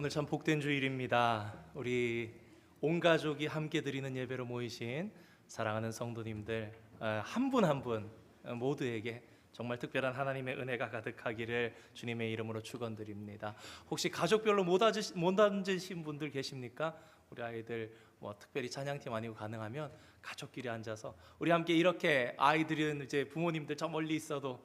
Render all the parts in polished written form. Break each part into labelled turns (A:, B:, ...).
A: 오늘 참 복된 주일입니다. 우리 온 가족이 함께 드리는 예배로 모이신 사랑하는 성도님들 한 분 한 분 모두에게 정말 특별한 하나님의 은혜가 가득하기를 주님의 이름으로 축원드립니다. 혹시 가족별로 못 앉으신 분들 계십니까? 우리 아이들 특별히 찬양팀 아니고 가능하면 가족끼리 앉아서 우리 함께 이렇게, 아이들은 이제 부모님들 저 멀리 있어도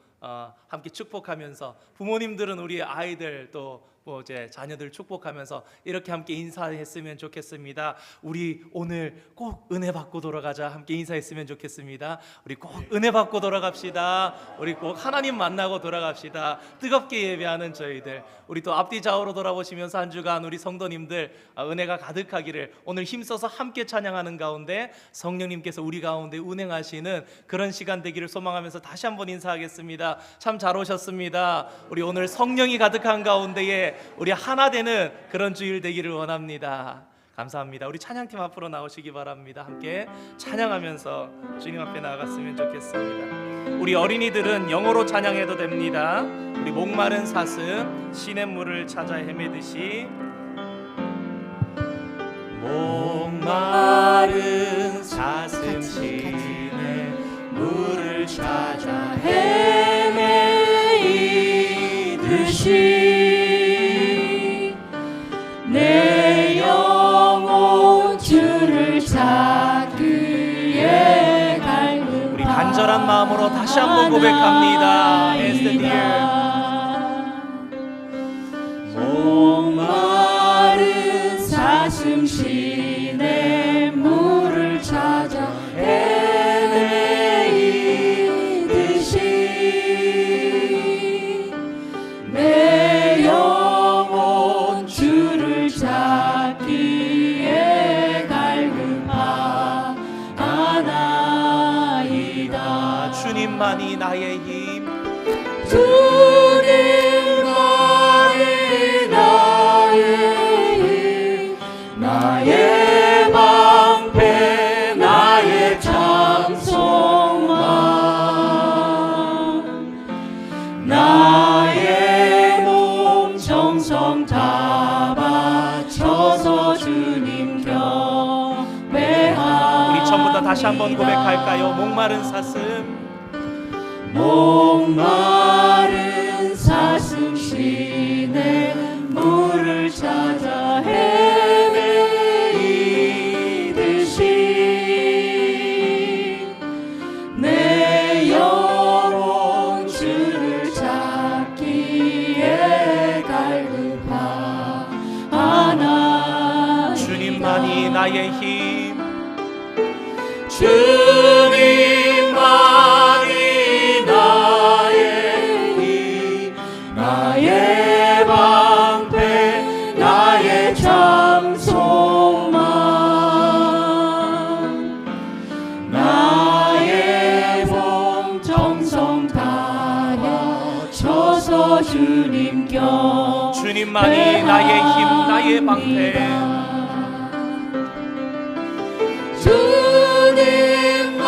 A: 함께 축복하면서, 부모님들은 우리 아이들 또 이제 자녀들 축복하면서 이렇게 함께 인사했으면 좋겠습니다. 우리 오늘 꼭 은혜 받고 돌아가자. 함께 인사했으면 좋겠습니다. 우리 꼭 은혜 받고 돌아갑시다. 우리 꼭 하나님 만나고 돌아갑시다. 뜨겁게 예배하는 저희들, 우리 또 앞뒤 좌우로 돌아보시면서 한 주간 우리 성도님들 은혜가 가득하기를, 오늘 힘써서 함께 찬양하는 가운데 성령님께서 우리 가운데 운행하시는 그런 시간 되기를 소망하면서 다시 한번 인사하겠습니다. 참 잘 오셨습니다. 우리 오늘 성령이 가득한 가운데에 우리 하나 되는 그런 주일 되기를 원합니다. 감사합니다. 우리 찬양팀 앞으로 나오시기 바랍니다. 함께 찬양하면서 주님 앞에 나아갔으면 좋겠습니다. 우리 어린이들은 영어로 찬양해도 됩니다. 우리 목마른 사슴 시냇물을 찾아 헤매듯이, 목마른 사슴 시냇물을 찾아 헤매이듯이
B: 내 영혼 주를 찾기에 갈급하다.
A: 우리 간절한 마음으로 다시 한번 고백합니다. As the deer.
B: 목마른 사슴 시냇물을 찾아 헤매이듯이 내 영혼 주를 찾기에 갈급하나이다.
A: 주님만이 나의 힘,
B: 주님만이 나의 힘, 나의 방패, 나의 찬송만, 나의 몸 정성 다 바쳐서 주님 경배하리.
A: 우리 처음부터 다시 한번 고백할까요? 목마른 사슴,
B: 목마른 사슴 시냇물을 찾아 헤매이듯이 내 영혼 주를 찾기에 갈급하나.
A: 주님만이 나의 힘,
B: 주님만이 나의 힘, 나의 방패, 나의 찬송만, 나의 몸 정성 다 바쳐서 주님 경.
A: 주님만이 나의 힘, 나의 방패.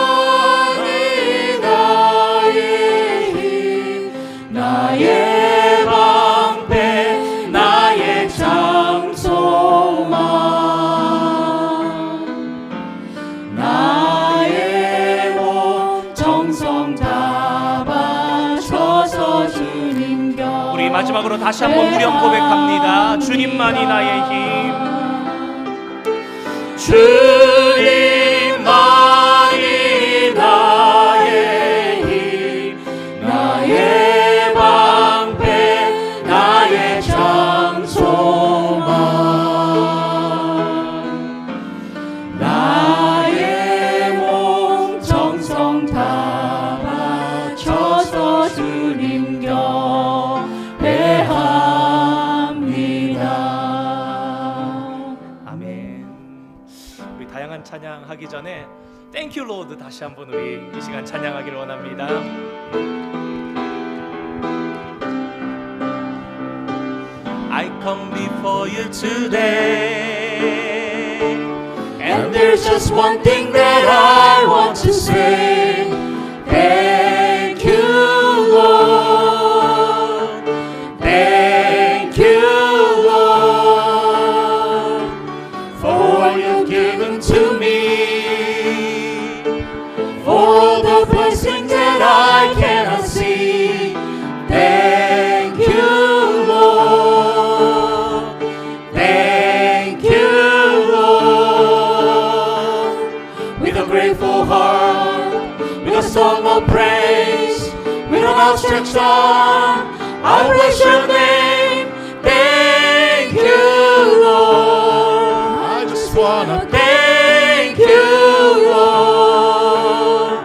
B: 주님만이 나의 힘, 나의 방패, 나의 찬송만, 나의 몸 정성 다 바쳐서 주님 경.
A: 우리 마지막으로 다시 한번 무령 고백합니다. 주님만이 나의 힘,
B: 주님만이 나의 힘, 나의 방패, 나의 찬송만, 나의 몸 정성 다 바쳐서 주님 경배합니다.
A: 아멘. 우리 다양한 찬양하기 전에 Thank you Lord 다시 한번 우리 이 시간 찬양하기를 원합니다. I come before you today,
B: And there's just one thing that I want to say. Thank you, Lord. Thank you, Lord. all you've given to me, for all the blessings that I cannot see. Thank you, Lord. Thank you, Lord. With a grateful heart, with a song of praise, with an outstretched arm, I bless your name. Thank you, Lord. I just wanna thank you, Lord.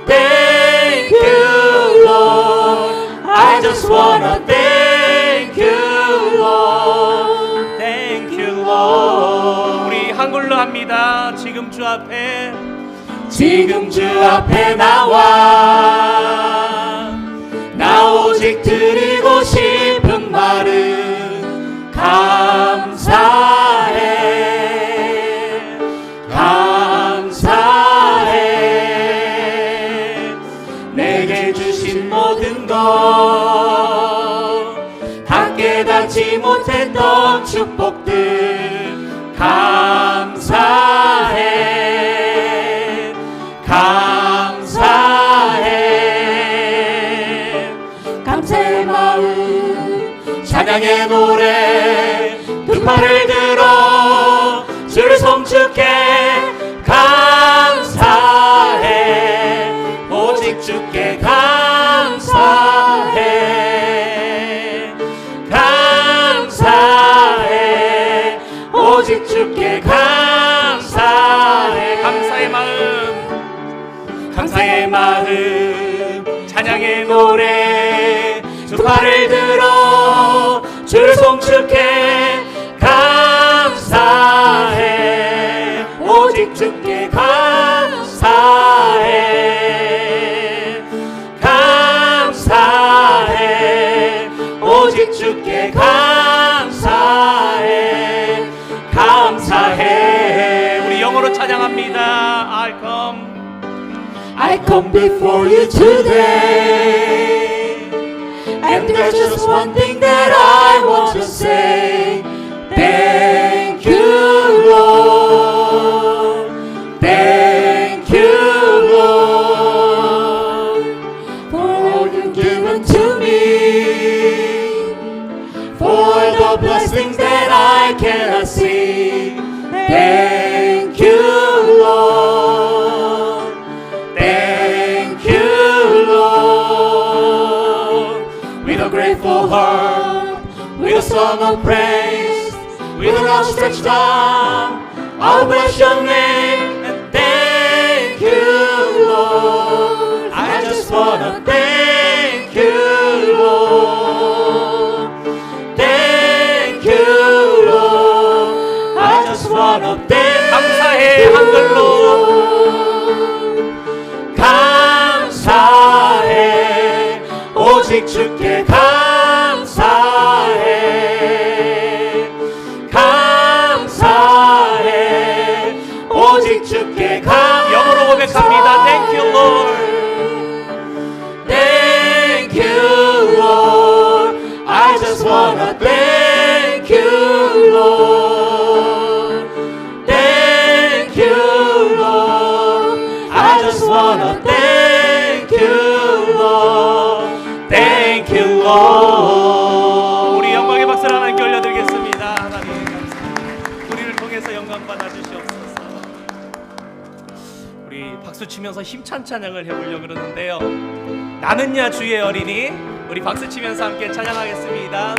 B: Thank you, Lord. I just wanna thank you, Lord.
A: Thank you, Lord. 우리 한글로 합니다. 지금 주 앞에
B: 지금 주 앞에 나 오직 드리고 싶은 말은 감사해, 감사해. 내게 주신 모든 것, 다 깨닫지 못했던 축복들 감사해, 감사해. 감사의 마음, 찬양의 노래, 두 팔을 들어 주를 송축해. 감사해, 오직 주께 감사해, 감사해, 오직 주께 감사해.
A: 감사의 마음,
B: 감사의 마음, 찬양의 노래, 두 팔을 들어 주를 송축해. 감사해, 오직 주께 감사해, 감사해, 오직 주께 감사해, 감사해.
A: 우리 영어로 찬양합니다.
B: I come before you today, and there's just one thing that I want to say. Thank you, Lord. Thank you, Lord, for all you've given to me, for the blessings that I cannot see. Thank you, Lord. Thank you, Lord. With a grateful heart, with a song of praise, with an outstretched arm, I'll bless your name and thank you, Lord. I just wanna thank you, Lord. Thank you, Lord. I just wanna thank
A: 감사해,
B: you,
A: 한글로.
B: Lord. 감사해, 오직 주께 감사해, 감사해, 오직 주께 감사해.
A: 영어로 고백합니다. Thank you, Lord.
B: Thank you, Lord. I just wanna thank you, Lord. Thank you, Lord. I just wanna thank you, Lord. Thank you, Lord.
A: 우리 영광의 박수를 하나님께 올려드리겠습니다. 하나님 감사합니다. 우리를 통해서 영광 받아 주시옵소서. 우리 박수 치면서 힘찬 찬양을 해보려고 그러는데요. 나는야 주의 어린이, 우리 박수 치면서 함께 찬양하겠습니다.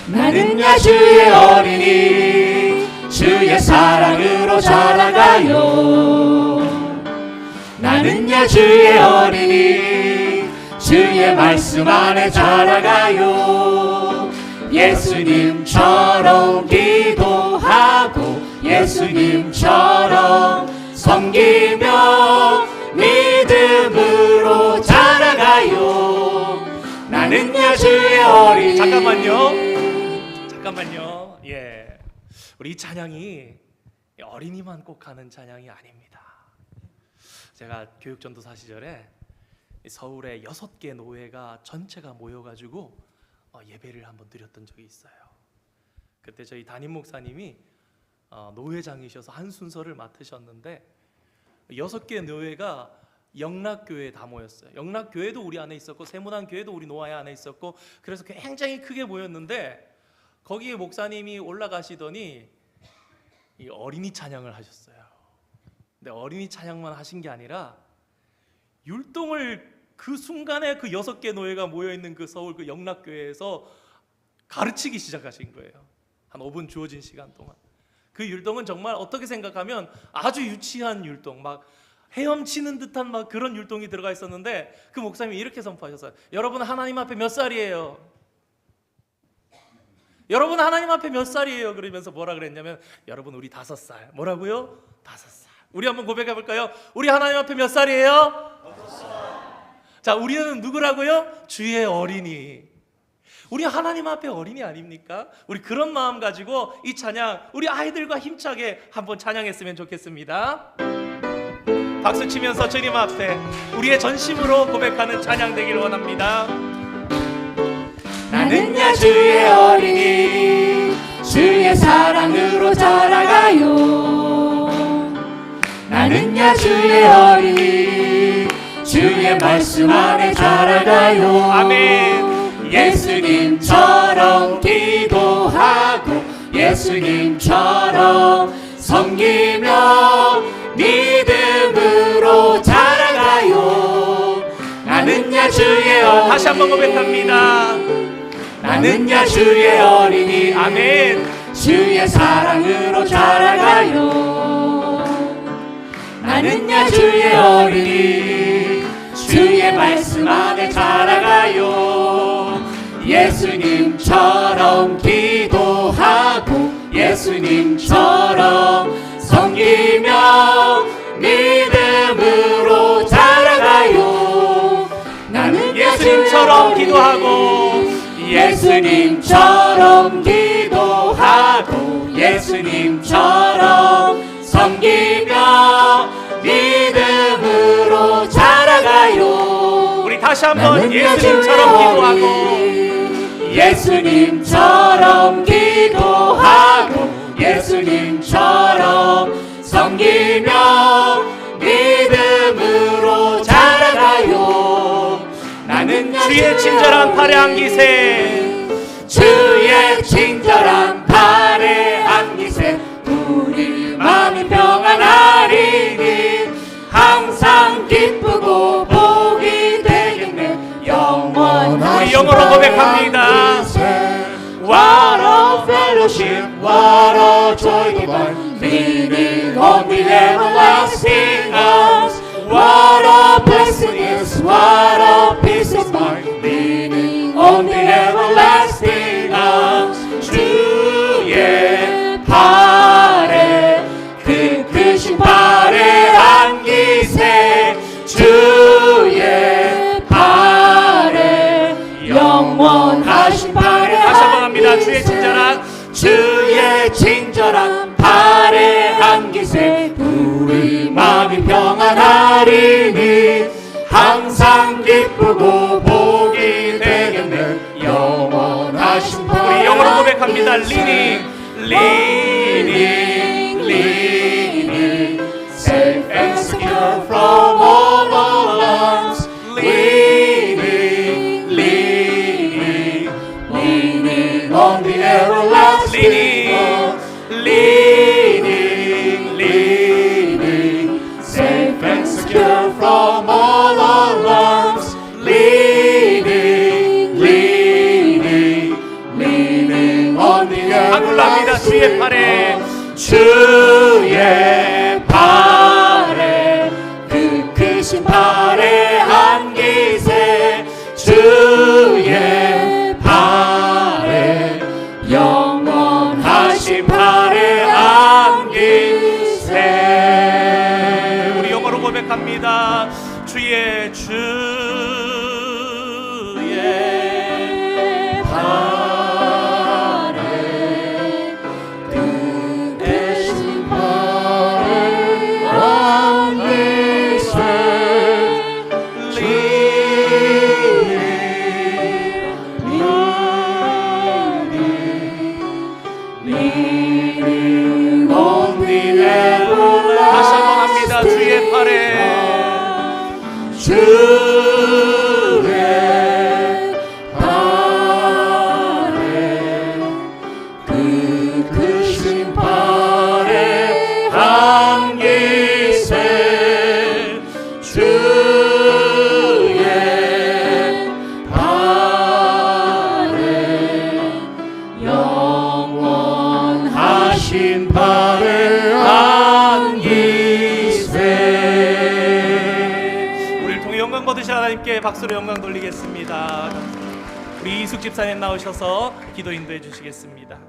B: 나는야 주의 어린이, 주의 사랑으로 자라가요. 나는야 주의 어린이, 주의 말씀 안에 자라가요. 예수님처럼 기도하고 예수님처럼 섬기며 믿음으로 자라가요. 나는야 주의 어린이.
A: 잠깐만요. 예, 우리 이 찬양이 어린이만 꼭 하는 찬양이 아닙니다. 제가 교육전도사 시절에 서울에 6개 노회가 전체가 모여가지고 예배를 한번 드렸던 적이 있어요. 그때 저희 담임 목사님이 노회장이셔서 한 순서를 맡으셨는데 6개 노회가 영락교회에 다 모였어요. 영락교회도 우리 안에 있었고 세문안교회도 우리 노아의 안에 있었고 그래서 굉장히 크게 모였는데 거기에 목사님이 올라가시더니 이 어린이 찬양을 하셨어요. 근데 어린이 찬양만 하신 게 아니라 율동을 그 순간에 그 6개 노예가 모여있는 그 서울 그 영락교회에서 가르치기 시작하신 거예요. 한 5분 주어진 시간 동안. 그 율동은 정말 어떻게 생각하면 아주 유치한 율동, 막 헤엄치는 듯한 막 그런 율동이 들어가 있었는데 그 목사님이 이렇게 선포하셨어요. 여러분 하나님 앞에 몇 살이에요? 여러분 하나님 앞에 몇 살이에요? 그러면서 뭐라 그랬냐면 여러분 우리 5살. 뭐라고요? 5살. 우리 한번 고백해 볼까요? 우리 하나님 앞에 몇 살이에요? 5살. 자, 우리는 누구라고요? 주의 어린이. 우리 하나님 앞에 어린이 아닙니까? 우리 그런 마음 가지고 이 찬양 우리 아이들과 힘차게 한번 찬양했으면 좋겠습니다. 박수 치면서 주님 앞에 우리의 전심으로 고백하는 찬양 되길 원합니다.
B: 나는야 주의 어린이 주의 사랑으로 자라가요. 나는야 주의 어린이 주의 말씀 안에 자라가요.
A: 아멘.
B: 예수님처럼 기도하고 예수님처럼 섬기며 믿음으로 자라가요. 나는야 주의 어린이
A: 다시 한번 고백합니다.
B: 나는야 주의 어린이
A: 아멘.
B: 주의 사랑으로 자라가요. 나는야 주의 어린이 주의 말씀 안에 자라가요. 예수님처럼 기도하고 예수님처럼 섬기며 믿음으로 자라가요. 나는
A: 예수님처럼 기도하고
B: 예수님처럼 기도하고 예수님처럼 섬기며 믿음으로 자라가요.
A: 우리 다시 한번 예수님처럼 기도하고
B: 예수님처럼 기도하고 예수님처럼 섬기며 믿음으로 자라가요. 나는
A: 주의 친절한 팔에 안기세
B: 주의 친절한 팔에 안기세 우리 마음이 평안하리니 항상 기쁘고 복이 되겠네. 영원한
A: 우리 영어로 고백합니다.
B: What a fellowship, what a joy divine, leaning on the everlasting arms. What a blessing is, what a peace of mind, leaning on the everlasting arms. 주의 팔에 그 크신 팔에 안기세 주의 팔에 영원하신 팔에
A: 다시 한번 합니다.
B: 주의 친절한 팔에 안기세 우리 마음이 평안하리니 항상 기쁘고 복이 되겠네. 영원하신 팔에
A: 우리 영어로 고백합니다. Leaning,
B: leaning, leaning, safe and secure from all alarms. Leaning, leaning, leaning on the everlasting arms. Leaning, leaning, safe and secure from all alarms. Leaning, leaning, leaning on the
A: 아굴랍니다. 주의 팔에
B: 주의 팔에 그 크신 팔에 안기세 주의 팔에 영원하신 팔에 안기세.
A: 우리 영어로 고백합니다. 주의
B: 팔에 그 크신 팔에 안기세 leaning on
A: 하나님께 박수로 영광 돌리겠습니다. 우리 이숙 집사님 나오셔서 기도 인도해 주시겠습니다.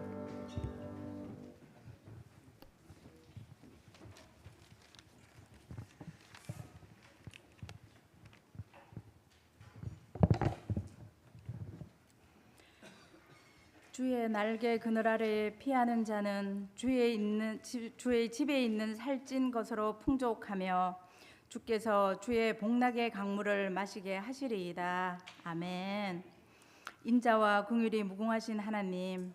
C: 주의 날개 그늘 아래에 피하는 자는 주의 집에 있는 살찐 것으로 풍족하며 주께서 주의 복락의 강물을 마시게 하시리이다. 아멘. 인자와 긍휼이 무궁하신 하나님,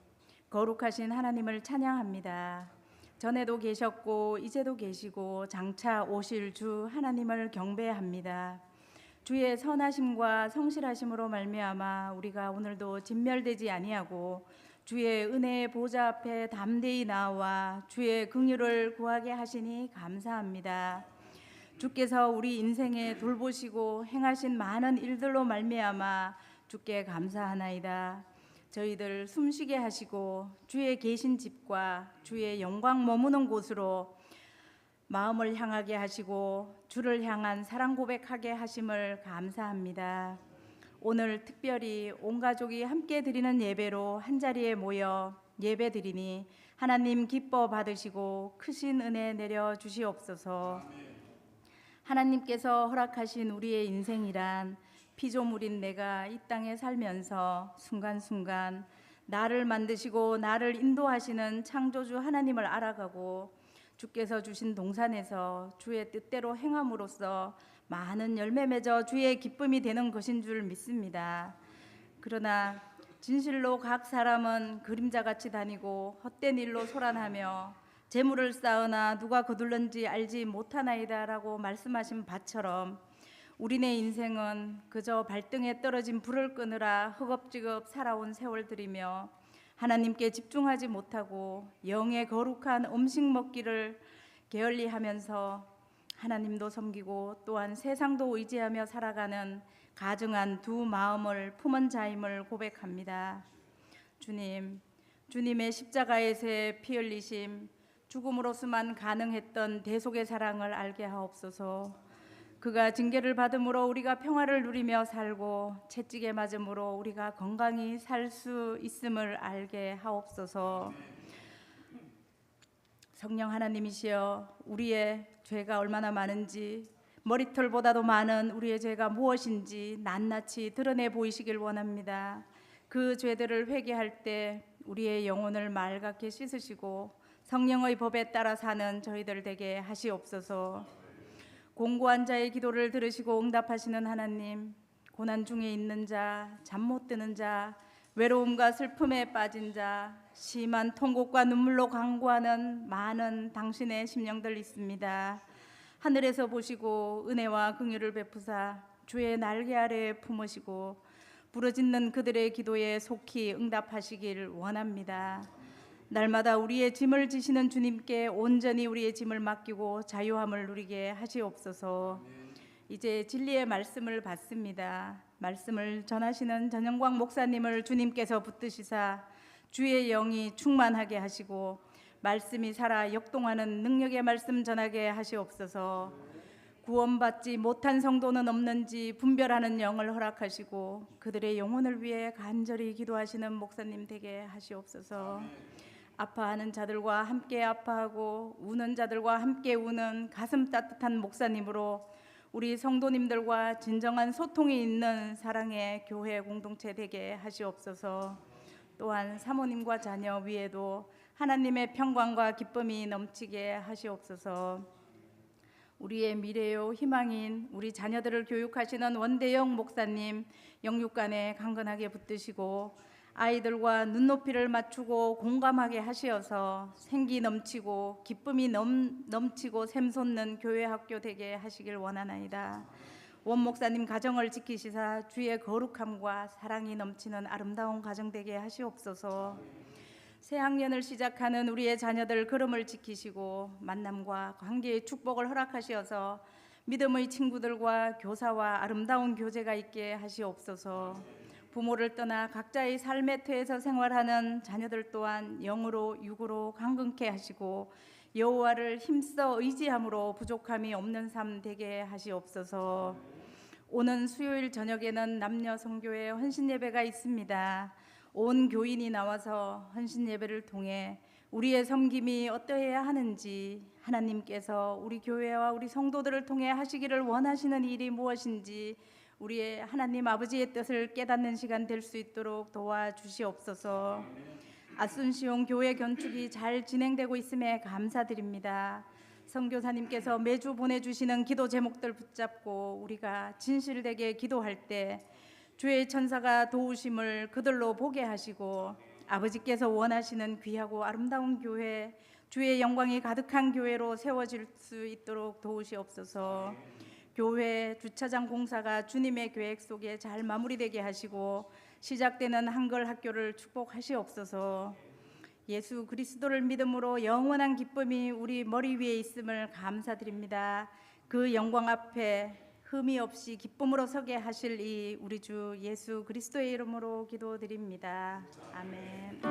C: 거룩하신 하나님을 찬양합니다. 전에도 계셨고 이제도 계시고 장차 오실 주 하나님을 경배합니다. 주의 선하심과 성실하심으로 말미암아 우리가 오늘도 진멸되지 아니하고 주의 은혜의 보좌 앞에 담대히 나와 주의 긍휼을 구하게 하시니 감사합니다. 주께서 우리 인생에 돌보시고 행하신 많은 일들로 말미암아 주께 감사하나이다. 저희들 숨쉬게 하시고 주의 계신 집과 주의 영광 머무는 곳으로 마음을 향하게 하시고 주를 향한 사랑 고백하게 하심을 감사합니다. 오늘 특별히 온 가족이 함께 드리는 예배로 한자리에 모여 예배 드리니 하나님 기뻐 받으시고 크신 은혜 내려 주시옵소서. 하나님께서 허락하신 우리의 인생이란 피조물인 내가 이 땅에 살면서 순간순간 나를 만드시고 나를 인도하시는 창조주 하나님을 알아가고 주께서 주신 동산에서 주의 뜻대로 행함으로써 많은 열매 맺어 주의 기쁨이 되는 것인 줄 믿습니다. 그러나 진실로 각 사람은 그림자같이 다니고 헛된 일로 소란하며 재물을 쌓으나 누가 거둘는지 알지 못하나이다 라고 말씀하신 바처럼 우리네 인생은 그저 발등에 떨어진 불을 끄느라 허겁지겁 살아온 세월들이며 하나님께 집중하지 못하고 영의 거룩한 음식 먹기를 게을리하면서 하나님도 섬기고 또한 세상도 의지하며 살아가는 가증한 두 마음을 품은 자임을 고백합니다. 주님, 주님의 십자가에서의 피 흘리심, 죽음으로서만 가능했던 대속의 사랑을 알게 하옵소서. 그가 징계를 받음으로 우리가 평화를 누리며 살고 채찍에 맞음으로 우리가 건강히 살 수 있음을 알게 하옵소서. 성령 하나님이시여, 우리의 죄가 얼마나 많은지 머리털보다도 많은 우리의 죄가 무엇인지 낱낱이 드러내 보이시길 원합니다. 그 죄들을 회개할 때 우리의 영혼을 맑게 씻으시고 성령의 법에 따라 사는 저희들 되게 하시옵소서. 공고한 자의 기도를 들으시고 응답하시는 하나님, 고난 중에 있는 자, 잠 못 드는 자, 외로움과 슬픔에 빠진 자, 심한 통곡과 눈물로 간구하는 많은 당신의 심령들 있습니다. 하늘에서 보시고 은혜와 긍휼을 베푸사 주의 날개 아래에 품으시고 부르짖는 그들의 기도에 속히 응답하시길 원합니다. 날마다 우리의 짐을 지시는 주님께 온전히 우리의 짐을 맡기고 자유함을 누리게 하시옵소서. 이제 진리의 말씀을 받습니다. 말씀을 전하시는 전영광 목사님을 주님께서 붙드시사 주의 영이 충만하게 하시고 말씀이 살아 역동하는 능력의 말씀 전하게 하시옵소서. 구원받지 못한 성도는 없는지 분별하는 영을 허락하시고 그들의 영혼을 위해 간절히 기도하시는 목사님 되게 하시옵소서. 아파하는 자들과 함께 아파하고 우는 자들과 함께 우는 가슴 따뜻한 목사님으로 우리 성도님들과 진정한 소통이 있는 사랑의 교회 공동체 되게 하시옵소서. 또한 사모님과 자녀 위에도 하나님의 평강과 기쁨이 넘치게 하시옵소서. 우리의 미래요 희망인 우리 자녀들을 교육하시는 원대영 목사님 영육간에 강건하게 붙드시고 아이들과 눈높이를 맞추고 공감하게 하시어서 생기 넘치고 기쁨이 넘치고 샘솟는 교회 학교 되게 하시길 원하나이다. 원 목사님 가정을 지키시사 주의 거룩함과 사랑이 넘치는 아름다운 가정 되게 하시옵소서. 새 학년을 시작하는 우리의 자녀들 걸음을 지키시고 만남과 관계의 축복을 허락하시어서 믿음의 친구들과 교사와 아름다운 교제가 있게 하시옵소서. 부모를 떠나 각자의 삶의 터에서 생활하는 자녀들 또한 영으로 육으로 강건케 하시고 여호와를 힘써 의지함으로 부족함이 없는 삶 되게 하시옵소서. 오는 수요일 저녁에는 남녀 성교회 헌신 예배가 있습니다. 온 교인이 나와서 헌신 예배를 통해 우리의 섬김이 어떠해야 하는지, 하나님께서 우리 교회와 우리 성도들을 통해 하시기를 원하시는 일이 무엇인지 우리의 하나님 아버지의 뜻을 깨닫는 시간 될 수 있도록 도와주시옵소서. 아순시온 교회 건축이 잘 진행되고 있음에 감사드립니다. 선교사님께서 매주 보내주시는 기도 제목들 붙잡고 우리가 진실되게 기도할 때 주의 천사가 도우심을 그들로 보게 하시고 아버지께서 원하시는 귀하고 아름다운 교회, 주의 영광이 가득한 교회로 세워질 수 있도록 도우시옵소서. 교회 주차장 공사가 주님의 계획 속에 잘 마무리되게 하시고 시작되는 한글 학교를 축복하시옵소서. 예수 그리스도를 믿음으로 영원한 기쁨이 우리 머리 위에 있음을 감사드립니다. 그 영광 앞에 흠이 없이 기쁨으로 서게 하실 이 우리 주 예수 그리스도의 이름으로 기도드립니다. 아멘.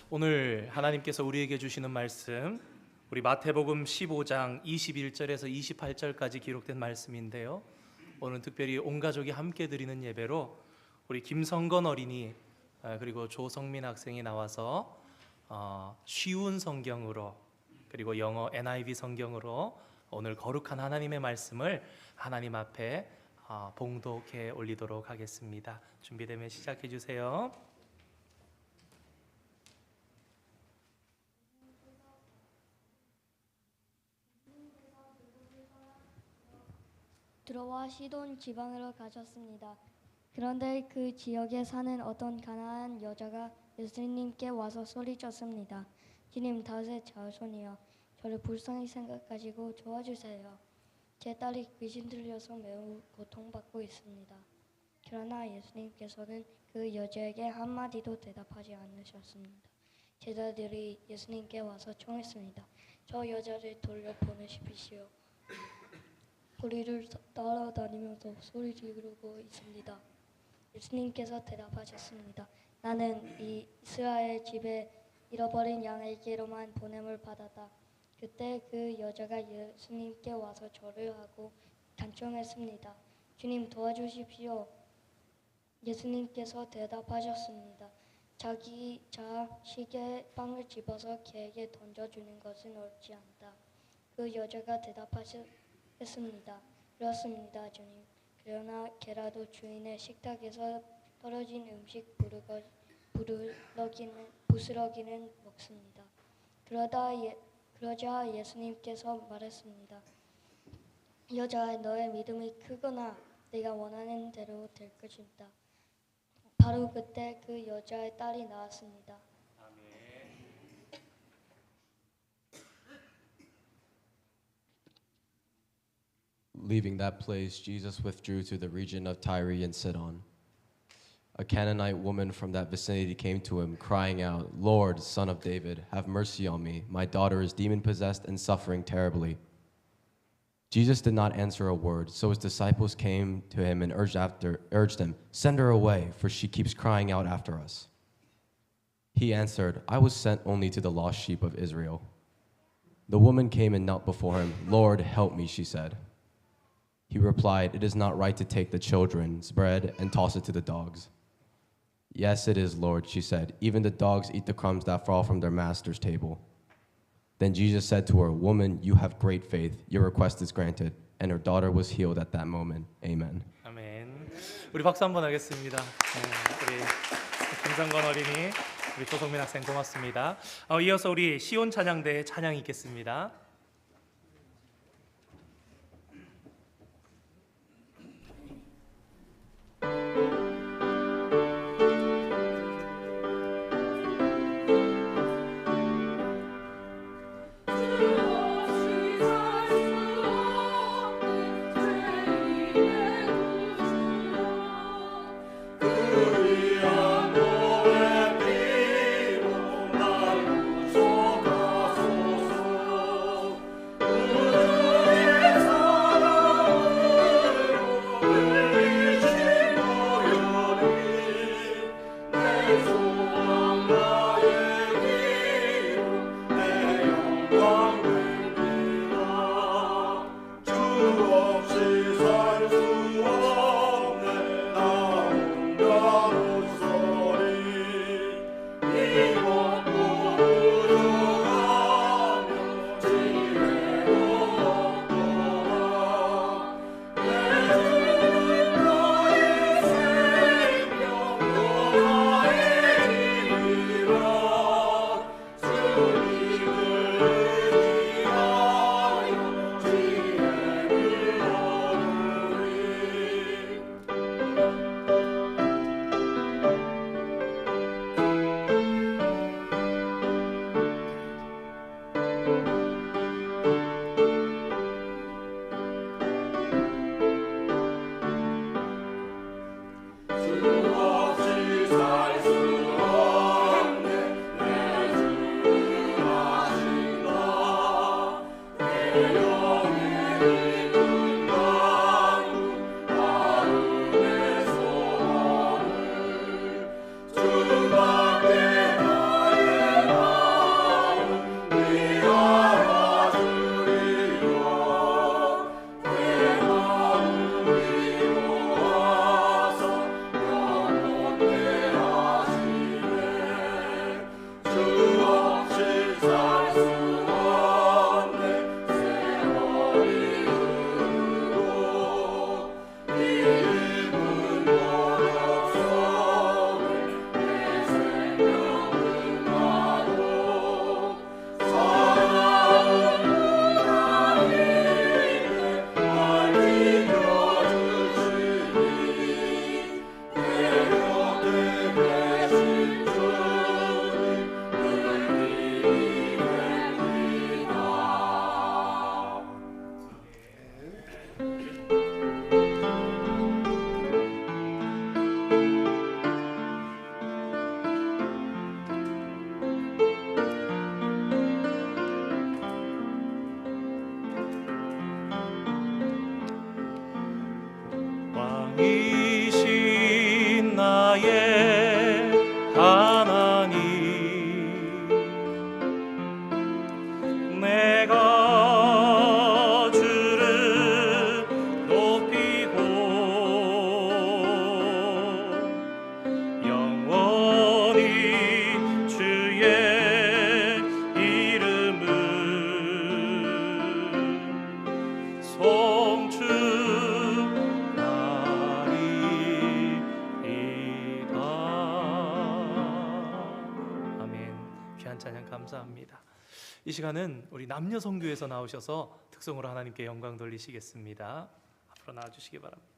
A: 오늘 하나님께서 우리에게 주시는 말씀, 우리 마태복음 15장 21절에서 28절까지 기록된 말씀인데요. 오늘 특별히 온 가족이 함께 드리는 예배로 우리 김성건 어린이 그리고 조성민 학생이 나와서 쉬운 성경으로 그리고 영어 NIV 성경으로 오늘 거룩한 하나님의 말씀을 하나님 앞에 봉독해 올리도록 하겠습니다. 준비되면 시작해 주세요.
D: 들어와 시돈 지방으로 가셨습니다. 그런데 그 지역에 사는 어떤 가난한 여자가 예수님께 와서 소리쳤습니다. 주님, 다윗의 자손이여, 저를 불쌍히 생각하시고 도와주세요. 제 딸이 귀신 들려서 매우 고통받고 있습니다. 그러나 예수님께서는 그 여자에게 한마디도 대답하지 않으셨습니다. 제자들이 예수님께 와서 청했습니다. 저 여자를 돌려보내십시오. 우리를 따라다니면서 소리 지르고 있습니다. 예수님께서 대답하셨습니다. 나는 이 이스라엘 집에 잃어버린 양에게로만 보냄을 받았다. 그때 그 여자가 예수님께 와서 절을 하고 간청했습니다. 주님, 도와주십시오. 예수님께서 대답하셨습니다. 자기 자식의 빵을 집어서 개에게 던져주는 것은 옳지 않다. 그 여자가 대답했습니다. 그렇습니다, 주님. 그러나 개라도 주인의 식탁에서 떨어진 음식 부스러기는 먹습니다. 그러자 예수님께서 말했습니다. 여자아, 너의 믿음이 크구나. 네가 원하는 대로 될 것이다. 바로 그때 그 여자의 딸이 나왔습니다.
E: Leaving that place, Jesus withdrew to the region of Tyre and Sidon. A Canaanite woman from that vicinity came to him, crying out, Lord, Son of David, have mercy on me. My daughter is demon-possessed and suffering terribly. Jesus did not answer a word, so his disciples came to him and urged him, send her away, for she keeps crying out after us. He answered, I was sent only to the lost sheep of Israel. The woman came and knelt before him. Lord, help me, she said. He replied, it is not right to take the children's bread and toss it to the dogs. Yes, it is, Lord, she said. Even the dogs eat the crumbs that fall from their master's table. Then Jesus said to her, Woman, you have great faith. Your request is granted. And her daughter was healed at that moment. Amen.
A: 아멘. 우리 박수 한번 하겠습니다. 우리 김성건 어린이, 우리 조성민 학생 고맙습니다. 이어서 우리 시온 찬양대 찬양이 있겠습니다.
B: 우리 한 노래
A: 찬양 감사합니다. 이 시간은 우리 남녀 선교에서 나오셔서 특성으로 하나님께 영광 돌리시겠습니다. 앞으로 나와주시기 바랍니다.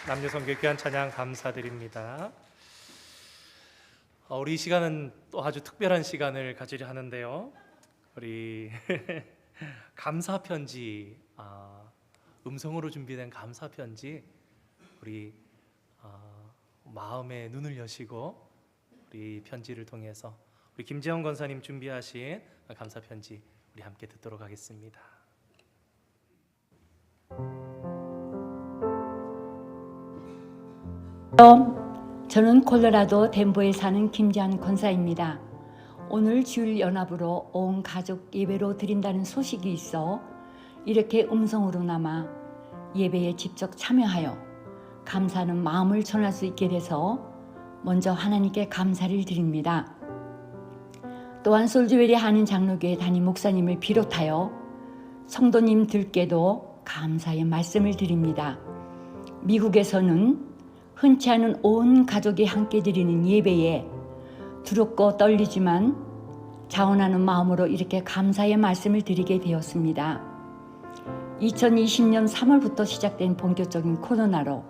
A: 남녀 선교 귀한 찬양 감사드립니다. 우리 이 시간은 또 아주 특별한 시간을 가지려 하는데요. 우리 감사 편지, 음성으로 준비된 감사 편지, 우리 마음의 눈을 여시고 우리 편지를 통해서 우리 김재영 권사님 준비하신 감사 편지 우리 함께 듣도록 하겠습니다.
F: 저는 콜로라도 덴버에 사는 김재한 권사입니다. 오늘 주일 연합으로 온 가족 예배로 드린다는 소식이 있어 이렇게 음성으로나마 예배에 직접 참여하여 감사하는 마음을 전할 수 있게 돼서 먼저 하나님께 감사를 드립니다. 또한 솔즈웰리 한인 장로교회 담임 목사님을 비롯하여 성도님들께도 감사의 말씀을 드립니다. 미국에서는 흔치 않은 온 가족이 함께 드리는 예배에 두렵고 떨리지만 자원하는 마음으로 이렇게 감사의 말씀을 드리게 되었습니다. 2020년 3월부터 시작된 본격적인 코로나로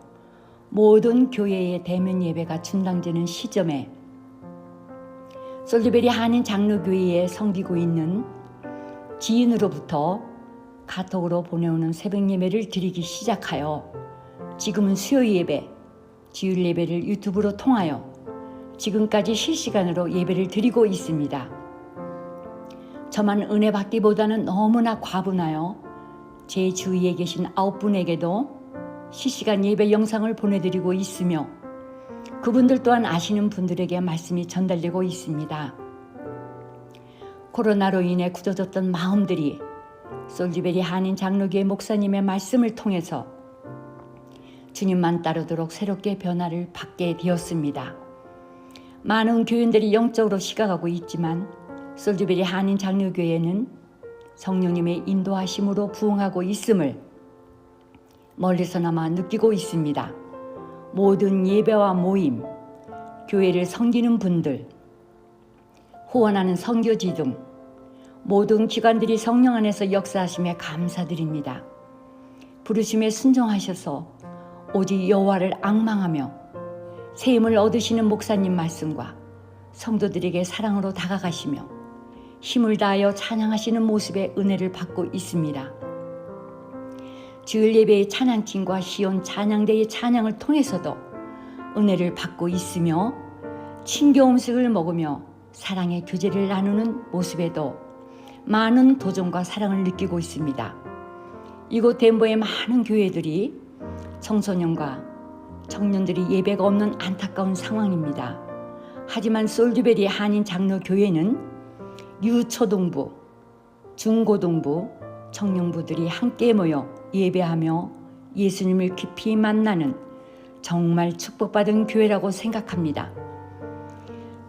F: 모든 교회의 대면 예배가 중단되는 시점에 솔드베리 한인 장로교회에 섬기고 있는 지인으로부터 카톡으로 보내오는 새벽 예배를 드리기 시작하여 지금은 수요 예배, 주일 예배를 유튜브로 통하여 지금까지 실시간으로 예배를 드리고 있습니다. 저만 은혜 받기보다는 너무나 과분하여 제 주위에 계신 9분에게도 실시간 예배 영상을 보내드리고 있으며 그분들 또한 아시는 분들에게 말씀이 전달되고 있습니다. 코로나로 인해 굳어졌던 마음들이 솔드베리 한인 장로교회 목사님의 말씀을 통해서 주님만 따르도록 새롭게 변화를 받게 되었습니다. 많은 교인들이 영적으로 식어가고 있지만 솔드베리 한인 장로교회는 성령님의 인도하심으로 부흥하고 있음을 멀리서나마 느끼고 있습니다. 모든 예배와 모임, 교회를 섬기는 분들, 후원하는 선교지 등 모든 기관들이 성령 안에서 역사하심에 감사드립니다. 부르심에 순종하셔서 오직 여호와를 앙망하며 새 힘을 얻으시는 목사님 말씀과 성도들에게 사랑으로 다가가시며 힘을 다하여 찬양하시는 모습에 은혜를 받고 있습니다. 주일 예배의 찬양팀과 시온 찬양대의 찬양을 통해서도 은혜를 받고 있으며 친교 음식을 먹으며 사랑의 교제를 나누는 모습에도 많은 도전과 사랑을 느끼고 있습니다. 이곳 덴버의 많은 교회들이 청소년과 청년들이 예배가 없는 안타까운 상황입니다. 하지만 솔드베리 한인 장로교회는 유초등부, 중고등부, 청년부들이 함께 모여 예배하며 예수님을 깊이 만나는 정말 축복받은 교회라고 생각합니다.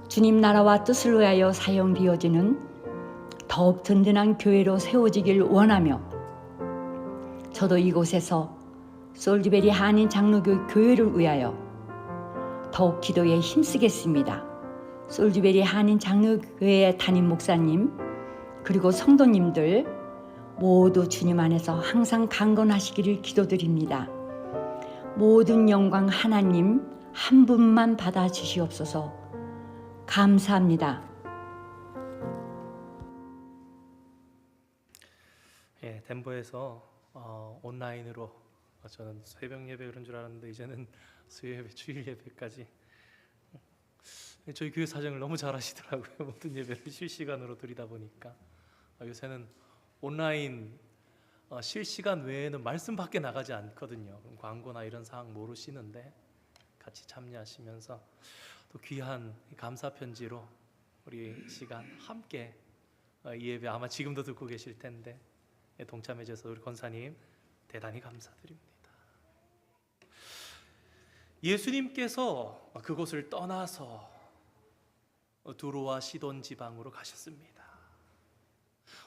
F: 주님 나라와 뜻을 위하여 사용되어지는 더욱 든든한 교회로 세워지길 원하며 저도 이곳에서 솔드베리 한인 장로교 교회를 위하여 더욱 기도에 힘쓰겠습니다. 솔드베리 한인 장로교회의 담임 목사님 그리고 성도님들 모두 주님 안에서 항상 강건하시기를 기도드립니다. 모든 영광 하나님 한 분만 받아주시옵소서. 감사합니다.
A: 예, 덴버에서 온라인으로 저는 새벽 예배 그런 줄 알았는데 이제는 수요 예배, 주일 예배까지 저희 교회 사정을 너무 잘 하시더라고요. 모든 예배를 실시간으로 드리다 보니까 요새는 온라인 실시간 외에는 말씀밖에 나가지 않거든요. 광고나 이런 사항 모르시는데 같이 참여하시면서 또 귀한 감사 편지로 우리 시간 함께 이 예배 아마 지금도 듣고 계실 텐데 동참해 주셔서 우리 권사님 대단히 감사드립니다. 예수님께서 그곳을 떠나서 두로와 시돈 지방으로 가셨습니다.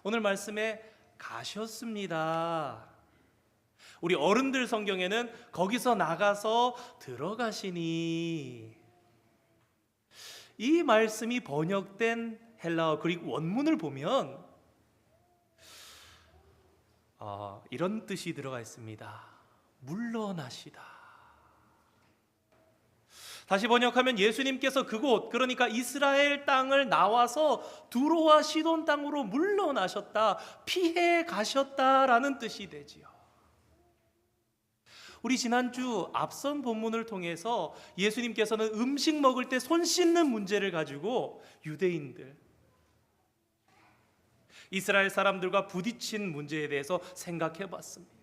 A: 오늘 말씀에 가셨습니다. 우리 어른들 성경에는 거기서 나가서 들어가시니, 이 말씀이 번역된 헬라어 그리고 원문을 보면 이런 뜻이 들어가 있습니다. 물러나시다. 다시 번역하면 예수님께서 그곳, 그러니까 이스라엘 땅을 나와서 두로와 시돈 땅으로 물러나셨다, 피해 가셨다라는 뜻이 되지요. 우리 지난주 앞선 본문을 통해서 예수님께서는 음식 먹을 때 손 씻는 문제를 가지고 유대인들, 이스라엘 사람들과 부딪힌 문제에 대해서 생각해 봤습니다.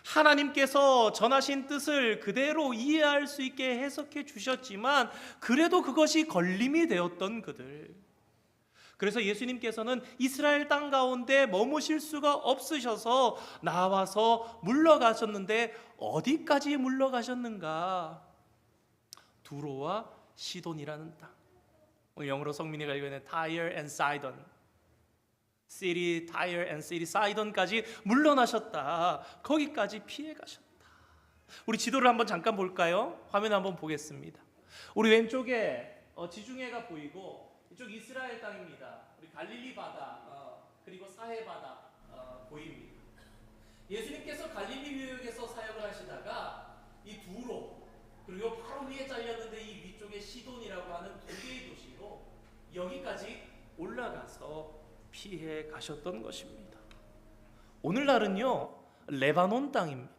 A: 하나님께서 전하신 뜻을 그대로 이해할 수 있게 해석해 주셨지만 그래도 그것이 걸림이 되었던 그들, 그래서 예수님께서는 이스라엘 땅 가운데 머무실 수가 없으셔서 나와서 물러가셨는데 어디까지 물러가셨는가? 두로와 시돈이라는 땅, 오늘 영어로 성민이가 읽어낸 Tyre and Sidon, City, Tyre and City, Sidon까지 물러나셨다. 거기까지 피해 가셨다. 우리 지도를 한번 잠깐 볼까요? 화면 한번 보겠습니다. 우리 왼쪽에 지중해가 보이고 이쪽 이스라엘 땅입니다. 우리 갈릴리 바다 그리고 사해 바다 보입니다. 예수님께서 갈릴리 유역에서 사역을 하시다가 이 두로 그리고 바로 위에 잘렸는데 이 위쪽에 시돈이라고 하는 두 개의 도시로 여기까지 올라가서 피해 가셨던 것입니다. 오늘날은요 레바논 땅입니다.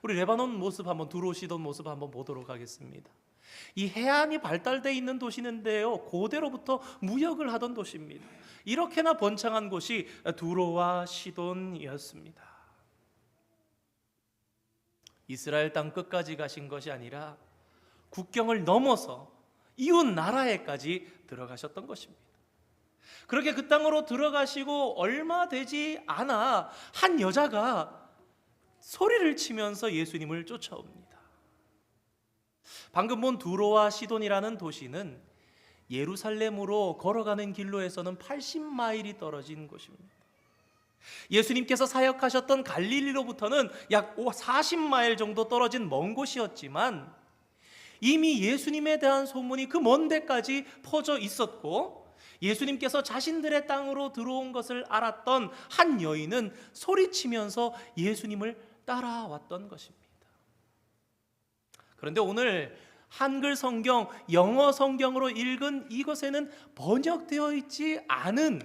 A: 우리 레바논 모습 한번 두로 시돈 모습 한번 보도록 하겠습니다. 이 해안이 발달되어 있는 도시인데요 고대로부터 무역을 하던 도시입니다. 이렇게나 번창한 곳이 두로와 시돈이었습니다. 이스라엘 땅 끝까지 가신 것이 아니라 국경을 넘어서 이웃 나라에까지 들어가셨던 것입니다. 그렇게 그 땅으로 들어가시고 얼마 되지 않아 한 여자가 소리를 치면서 예수님을 쫓아옵니다. 방금 본 두로와 시돈이라는 도시는 예루살렘으로 걸어가는 길로에서는 80마일이 떨어진 곳입니다. 예수님께서 사역하셨던 갈릴리로부터는 약 40마일 정도 떨어진 먼 곳이었지만 이미 예수님에 대한 소문이 그 먼 데까지 퍼져 있었고 예수님께서 자신들의 땅으로 들어온 것을 알았던 한 여인은 소리치면서 예수님을 따라왔던 것입니다. 그런데 오늘 한글 성경, 영어 성경으로 읽은 이것에는 번역되어 있지 않은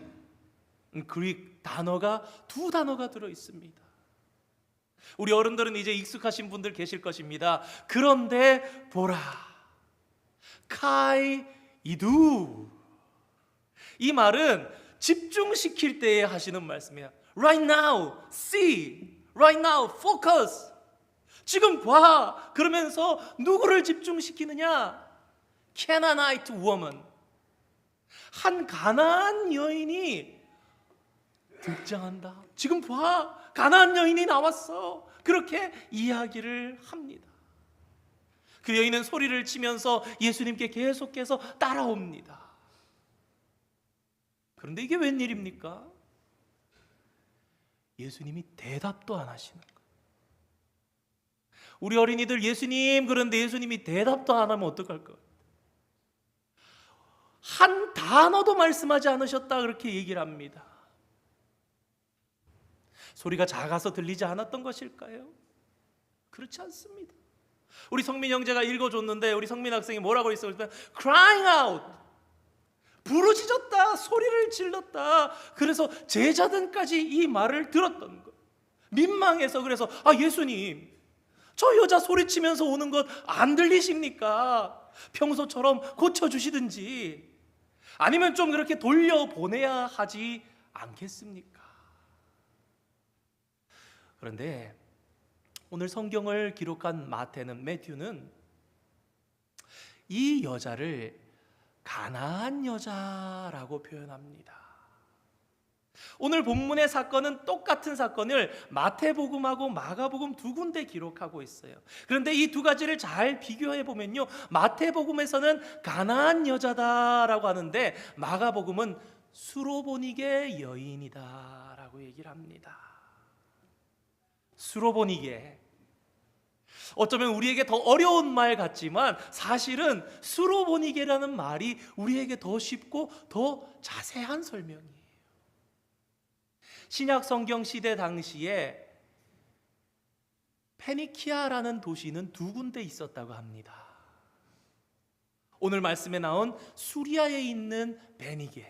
A: 그릭 단어가 두 단어가 들어 있습니다. 우리 어른들은 이제 익숙하신 분들 계실 것입니다. 그런데 보라, 카이 이두. 이 말은 집중시킬 때에 하시는 말씀이에요. Right now, see. Right now, focus. 지금 봐. 그러면서 누구를 집중시키느냐? Canaanite woman. 한 가나안 여인이 등장한다. 지금 봐. 가나안 여인이 나왔어. 그렇게 이야기를 합니다. 그 여인은 소리를 치면서 예수님께 계속해서 따라옵니다. 그런데 이게 웬일입니까? 예수님이 대답도 안 하시는 거예요. 우리 어린이들 예수님 그런데 예수님이 대답도 안 하면 어떡할 거예요? 한 단어도 말씀하지 않으셨다 그렇게 얘기를 합니다. 소리가 작아서 들리지 않았던 것일까요? 그렇지 않습니다. 우리 성민 형제가 읽어줬는데 우리 성민 학생이 뭐라고 했어요? Crying out, 부르짖었다, 소리를 질렀다. 그래서 제자들까지 이 말을 들었던 거예요. 민망해서. 그래서 예수님, 저 여자 소리치면서 오는 것 안 들리십니까? 평소처럼 고쳐주시든지 아니면 좀 그렇게 돌려보내야 하지 않겠습니까? 그런데 오늘 성경을 기록한 매튜는 이 여자를 가나안 여자라고 표현합니다. 오늘 본문의 사건은 똑같은 사건을 마태복음하고 마가복음 두 군데 기록하고 있어요. 그런데 이 두 가지를 잘 비교해 보면요, 마태복음에서는 가나안 여자다라고 하는데 마가복음은 수로보니게 여인이다라고 얘기를 합니다. 수로보니게, 어쩌면 우리에게 더 어려운 말 같지만 사실은 수로보니게라는 말이 우리에게 더 쉽고 더 자세한 설명이에요. 신약 성경 시대 당시에 페니키아라는 도시는 두 군데 있었다고 합니다. 오늘 말씀에 나온 수리아에 있는 베니게,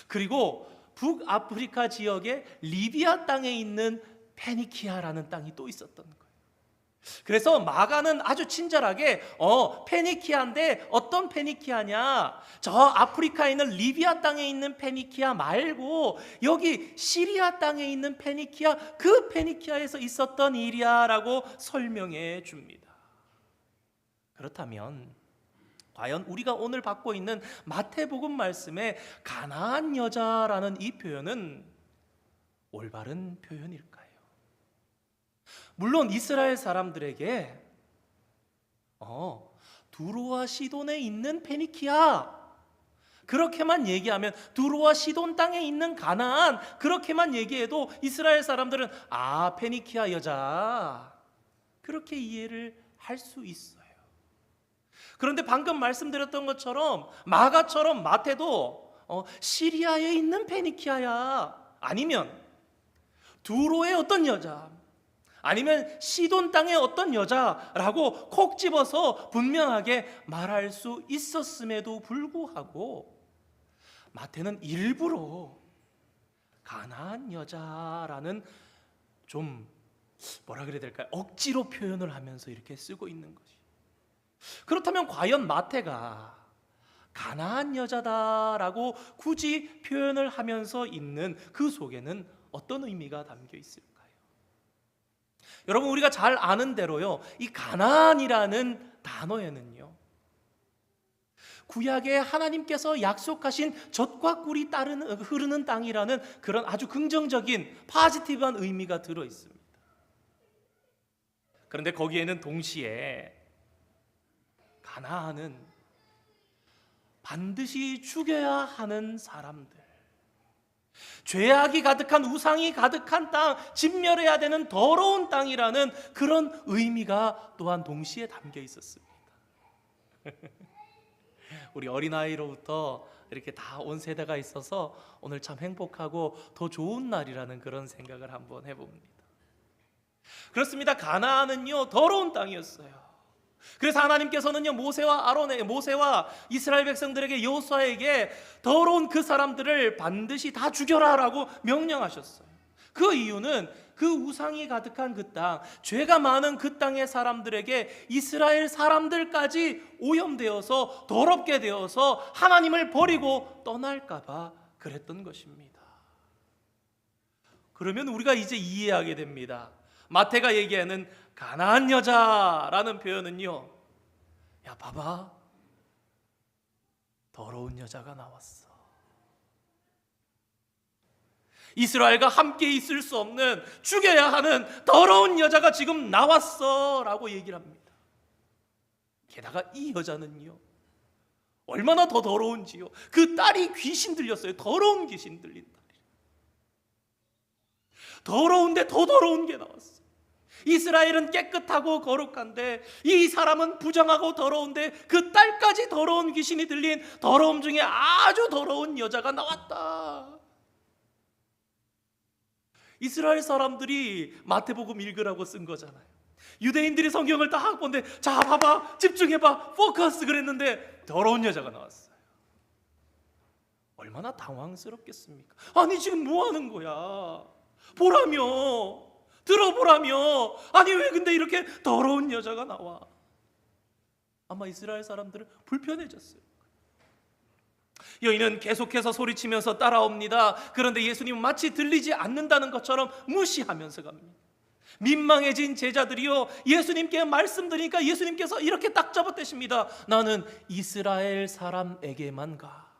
A: 그리고 북아프리카 지역의 리비아 땅에 있는 페니키아라는 땅이 또 있었던 거예요. 그래서 마가는 아주 친절하게 페니키아인데 어떤 페니키아냐, 저 아프리카에 있는 리비아 땅에 있는 페니키아 말고 여기 시리아 땅에 있는 페니키아, 그 페니키아에서 있었던 일이야 라고 설명해 줍니다. 그렇다면 과연 우리가 오늘 받고 있는 마태복음 말씀에 가나안 여자라는 이 표현은 올바른 표현일까요? 물론 이스라엘 사람들에게 두로와 시돈에 있는 페니키아 그렇게만 얘기하면, 두로와 시돈 땅에 있는 가나안 그렇게만 얘기해도 이스라엘 사람들은 페니키아 여자 그렇게 이해를 할 수 있어요. 그런데 방금 말씀드렸던 것처럼 마가처럼 마태도 시리아에 있는 페니키아야, 아니면 두로의 어떤 여자, 아니면 시돈 땅의 어떤 여자라고 콕 집어서 분명하게 말할 수 있었음에도 불구하고 마태는 일부러 가나안 여자라는 좀 뭐라 그래야 될까요? 억지로 표현을 하면서 이렇게 쓰고 있는 것이. 그렇다면 과연 마태가 가나안 여자다라고 굳이 표현을 하면서 있는 그 속에는 어떤 의미가 담겨 있을까요? 여러분, 우리가 잘 아는 대로요, 이 가나안이라는 단어에는요, 구약에 하나님께서 약속하신 젖과 꿀이 흐르는 땅이라는 그런 아주 긍정적인 파지티브한 의미가 들어 있습니다. 그런데 거기에는 동시에 가나안은 반드시 죽여야 하는 사람들, 죄악이 가득한, 우상이 가득한 땅, 진멸해야 되는 더러운 땅이라는 그런 의미가 또한 동시에 담겨 있었습니다. 우리 어린아이로부터 이렇게 다 온 세대가 있어서 오늘 참 행복하고 더 좋은 날이라는 그런 생각을 한번 해봅니다. 그렇습니다. 가나안은요, 더러운 땅이었어요. 그래서 하나님께서는요, 모세와 이스라엘 백성들에게, 여호수아에게 더러운 그 사람들을 반드시 다 죽여라라고 명령하셨어요. 그 이유는 그 우상이 가득한 그 땅, 죄가 많은 그 땅의 사람들에게 이스라엘 사람들까지 오염되어서 더럽게 되어서 하나님을 버리고 떠날까 봐 그랬던 것입니다. 그러면 우리가 이제 이해하게 됩니다. 마태가 얘기하는 가나안 여자라는 표현은요, 야 봐봐, 더러운 여자가 나왔어. 이스라엘과 함께 있을 수 없는, 죽여야 하는 더러운 여자가 지금 나왔어 라고 얘기를 합니다. 게다가 이 여자는요, 얼마나 더 더러운지요, 그 딸이 귀신 들렸어요. 더러운 귀신 들린 딸이. 더러운데 더 더러운 게 나왔어. 이스라엘은 깨끗하고 거룩한데 이 사람은 부정하고 더러운데 그 딸까지 더러운 귀신이 들린 더러움 중에 아주 더러운 여자가 나왔다. 이스라엘 사람들이 마태복음 읽으라고 쓴 거잖아요. 유대인들이 성경을 딱 본데, 자 봐봐, 집중해봐, 포커스 그랬는데 더러운 여자가 나왔어요. 얼마나 당황스럽겠습니까? 아니 지금 뭐 하는 거야? 보라며, 들어보라며. 아니 왜 근데 이렇게 더러운 여자가 나와? 아마 이스라엘 사람들은 불편해졌어요. 여인은 계속해서 소리치면서 따라옵니다. 그런데 예수님은 마치 들리지 않는다는 것처럼 무시하면서 갑니다. 민망해진 제자들이요, 예수님께 말씀드리니까 예수님께서 이렇게 딱 잡아떼십니다. 나는 이스라엘 사람에게만 가.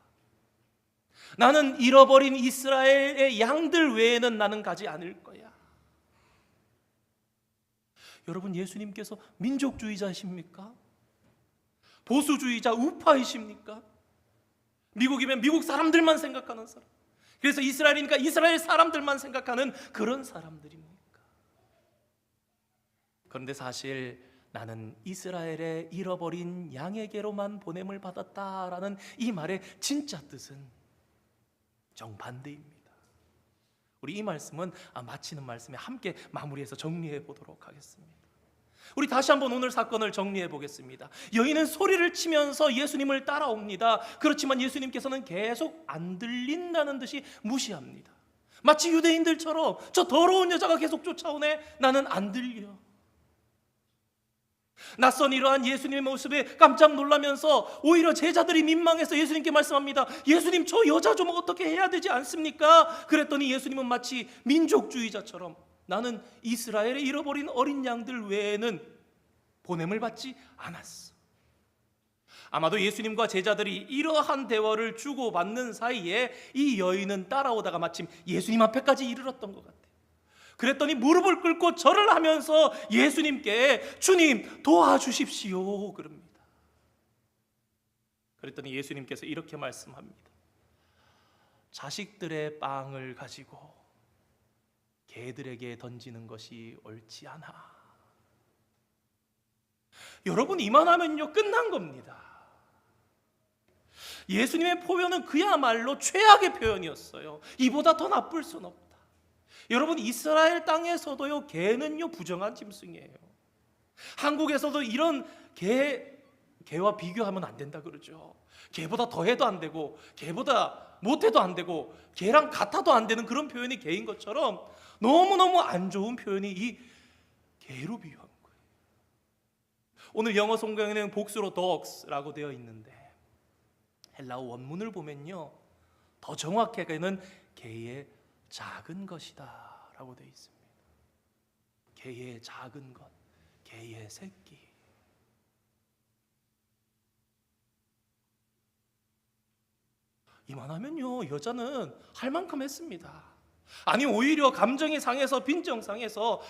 A: 나는 잃어버린 이스라엘의 양들 외에는 나는 가지 않을 거야. 여러분, 예수님께서 민족주의자십니까? 보수주의자, 우파이십니까? 미국이면 미국 사람들만 생각하는 사람, 그래서 이스라엘이니까 이스라엘 사람들만 생각하는 그런 사람들입니까? 그런데 사실 나는 이스라엘의 잃어버린 양에게로만 보냄을 받았다라는 이 말의 진짜 뜻은 정반대입니다. 우리 이 말씀은 마치는 말씀에 함께 마무리해서 정리해 보도록 하겠습니다. 우리 다시 한번 오늘 사건을 정리해 보겠습니다. 여인은 소리를 치면서 예수님을 따라옵니다. 그렇지만 예수님께서는 계속 안 들린다는 듯이 무시합니다. 마치 유대인들처럼 저 더러운 여자가 계속 쫓아오네, 나는 안 들려. 낯선 이러한 예수님의 모습에 깜짝 놀라면서 오히려 제자들이 민망해서 예수님께 말씀합니다. 예수님, 저 여자 좀 어떻게 해야 되지 않습니까? 그랬더니 예수님은 마치 민족주의자처럼 나는 이스라엘의 잃어버린 어린 양들 외에는 보냄을 받지 않았어. 아마도 예수님과 제자들이 이러한 대화를 주고받는 사이에 이 여인은 따라오다가 마침 예수님 앞에까지 이르렀던 것 같아요. 그랬더니 무릎을 꿇고 절을 하면서 예수님께 주님 도와주십시오 그럽니다. 그랬더니 예수님께서 이렇게 말씀합니다. 자식들의 빵을 가지고 개들에게 던지는 것이 옳지 않아. 여러분, 이만하면요 끝난 겁니다. 예수님의 표현은 그야말로 최악의 표현이었어요. 이보다 더 나쁠 수는 없다. 여러분, 이스라엘 땅에서도요 개는요 부정한 짐승이에요. 한국에서도 이런 개와 비교하면 안 된다 그러죠. 개보다 더해도 안 되고 개보다 못해도 안 되고 개랑 같아도 안 되는 그런 표현이 개인 것처럼 너무너무 안 좋은 표현이 이 개로 비유한 거예요. 오늘 영어 성경에는 복수로 dogs라고 되어 있는데 헬라어 원문을 보면요 더 정확하게는 개의 작은 것이다 라고 되어 있습니다. 개의 작은 것, 개의 새끼. 이만하면요 여자는 할 만큼 했습니다. 아니 오히려 감정이 상해서 빈정 상해서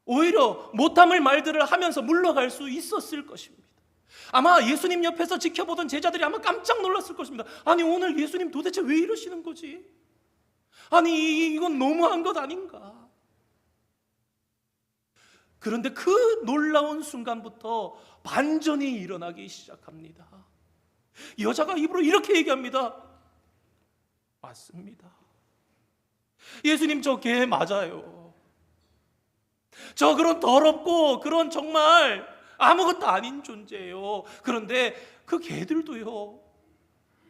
A: 오히려 못함을 말들을 하면서 물러갈 수 있었을 것입니다. 아마 예수님 옆에서 지켜보던 제자들이 아마 깜짝 놀랐을 것입니다. 아니 오늘 예수님 도대체 왜 이러시는 거지? 아니 이건 너무한 것 아닌가? 그런데 그 놀라운 순간부터 반전이 일어나기 시작합니다. 여자가 입으로 이렇게 얘기합니다. 맞습니다. 예수님 저 개 맞아요. 저 그런 더럽고 그런 정말 아무것도 아닌 존재예요. 그런데 그 개들도요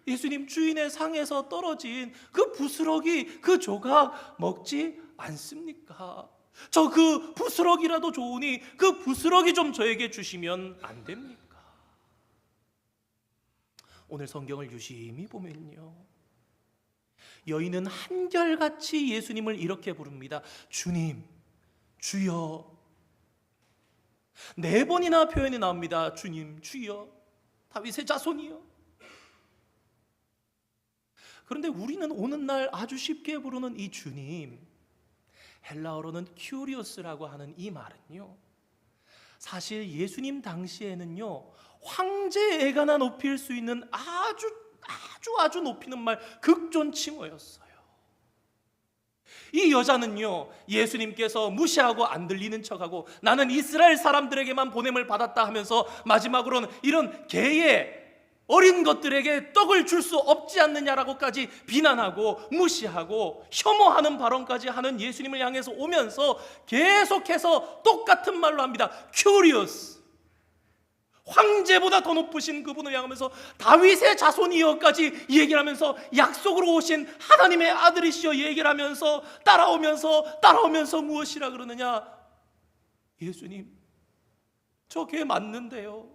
A: 예수님 주인의 상에서 떨어진 그 부스러기 그 조각 먹지 않습니까? 저 그 부스러기라도 좋으니 그 부스러기 좀 저에게 주시면 안 됩니까? 오늘 성경을 유심히 보면요 여인은 한결같이 예수님을 이렇게 부릅니다. 주님, 주여. 4번이나 표현이 나옵니다. 주님, 주여, 다윗의 자손이여. 그런데 우리는 오늘날 아주 쉽게 부르는 이 주님, 헬라어로는 큐리오스라고 하는 이 말은요 사실 예수님 당시에는요 황제에게나 높일 수 있는 아주 높이는 말, 극존칭어였어요. 이 여자는요 예수님께서 무시하고 안 들리는 척하고 나는 이스라엘 사람들에게만 보냄을 받았다 하면서 마지막으로는 이런 개의 어린 것들에게 떡을 줄 수 없지 않느냐라고까지 비난하고 무시하고 혐오하는 발언까지 하는 예수님을 향해서 오면서 계속해서 똑같은 말로 합니다. Curious, 황제보다 더 높으신 그분을 향하면서 다윗의 자손이여까지 얘기를 하면서 약속으로 오신 하나님의 아들이시여 얘기를 하면서 따라오면서 무엇이라 그러느냐? 예수님, 저 개 맞는데요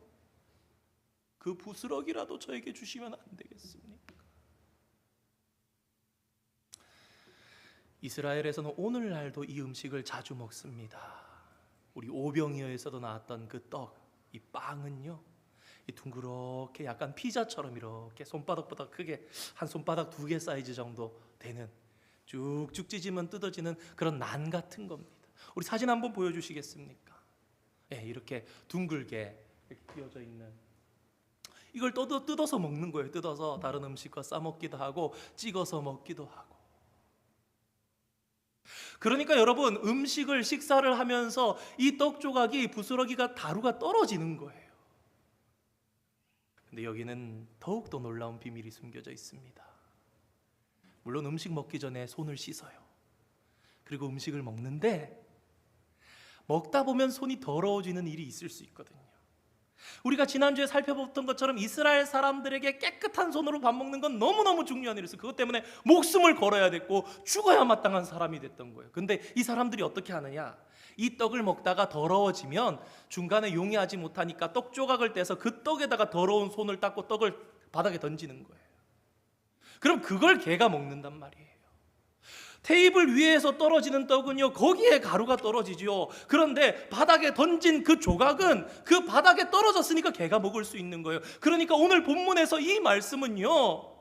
A: 그 부스러기라도 저에게 주시면 안 되겠습니까? 이스라엘에서는 오늘날도 이 음식을 자주 먹습니다. 우리 오병이어에서도 나왔던 그 떡, 이 빵은요 이 둥그렇게 약간 피자처럼 이렇게 손바닥보다 크게 한 손바닥 2개 사이즈 정도 되는 쭉쭉 찢으면 뜯어지는 그런 난 같은 겁니다. 우리 사진 한번 보여주시겠습니까? 네, 이렇게 둥글게 이렇게 끼워져 있는 이걸 뜯어서 먹는 거예요. 뜯어서 다른 음식과 싸 먹기도 하고 찍어서 먹기도 하고. 그러니까 여러분 음식을 식사를 하면서 이 떡 조각이 부스러기가 다루가 떨어지는 거예요. 근데 여기는 더욱더 놀라운 비밀이 숨겨져 있습니다. 물론 음식 먹기 전에 손을 씻어요. 그리고 음식을 먹는데 먹다 보면 손이 더러워지는 일이 있을 수 있거든요. 우리가 지난주에 살펴봤던 것처럼 이스라엘 사람들에게 깨끗한 손으로 밥 먹는 건 너무너무 중요한 일이었어요. 그것 때문에 목숨을 걸어야 됐고 죽어야 마땅한 사람이 됐던 거예요. 근데 이 사람들이 어떻게 하느냐? 이 떡을 먹다가 더러워지면 중간에 용이하지 못하니까 떡 조각을 떼서 그 떡에다가 더러운 손을 닦고 떡을 바닥에 던지는 거예요. 그럼 그걸 개가 먹는단 말이에요. 테이블 위에서 떨어지는 떡은요 거기에 가루가 떨어지죠. 그런데 바닥에 던진 그 조각은 그 바닥에 떨어졌으니까 개가 먹을 수 있는 거예요. 그러니까 오늘 본문에서 이 말씀은요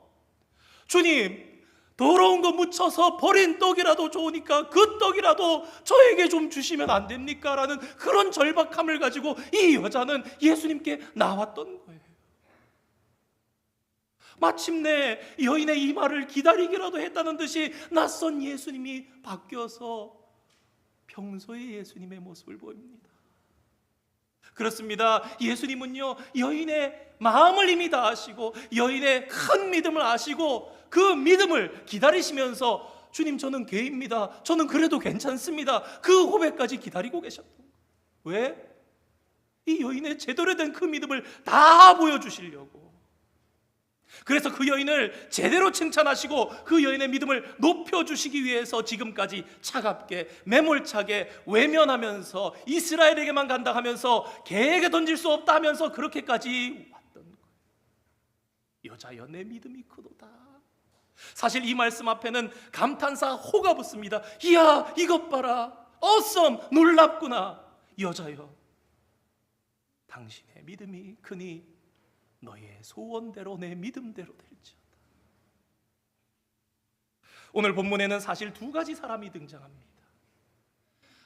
A: 주님 더러운 거 묻혀서 버린 떡이라도 좋으니까 그 떡이라도 저에게 좀 주시면 안 됩니까? 라는 그런 절박함을 가지고 이 여자는 예수님께 나왔던 거예요. 마침내 여인의 이 말을 기다리기라도 했다는 듯이 낯선 예수님이 바뀌어서 평소의 예수님의 모습을 보입니다. 그렇습니다. 예수님은요, 여인의 마음을 이미 다 아시고 여인의 큰 믿음을 아시고 그 믿음을 기다리시면서 주님, 저는 개입니다, 저는 그래도 괜찮습니다, 그 고백까지 기다리고 계셨던 거예요. 왜? 이 여인의 제대로 된 그 믿음을 다 보여주시려고. 그래서 그 여인을 제대로 칭찬하시고 그 여인의 믿음을 높여주시기 위해서 지금까지 차갑게 매몰차게 외면하면서 이스라엘에게만 간다 하면서 개에게 던질 수 없다 하면서 그렇게까지 왔던 거예요. 여자여, 내 믿음이 크도다. 사실 이 말씀 앞에는 감탄사 호가 붙습니다. 이야, 이것 봐라, awesome, 놀랍구나. 여자여, 당신의 믿음이 크니 너의 소원대로 내 믿음대로 될지어다. 오늘 본문에는 사실 두 가지 사람이 등장합니다.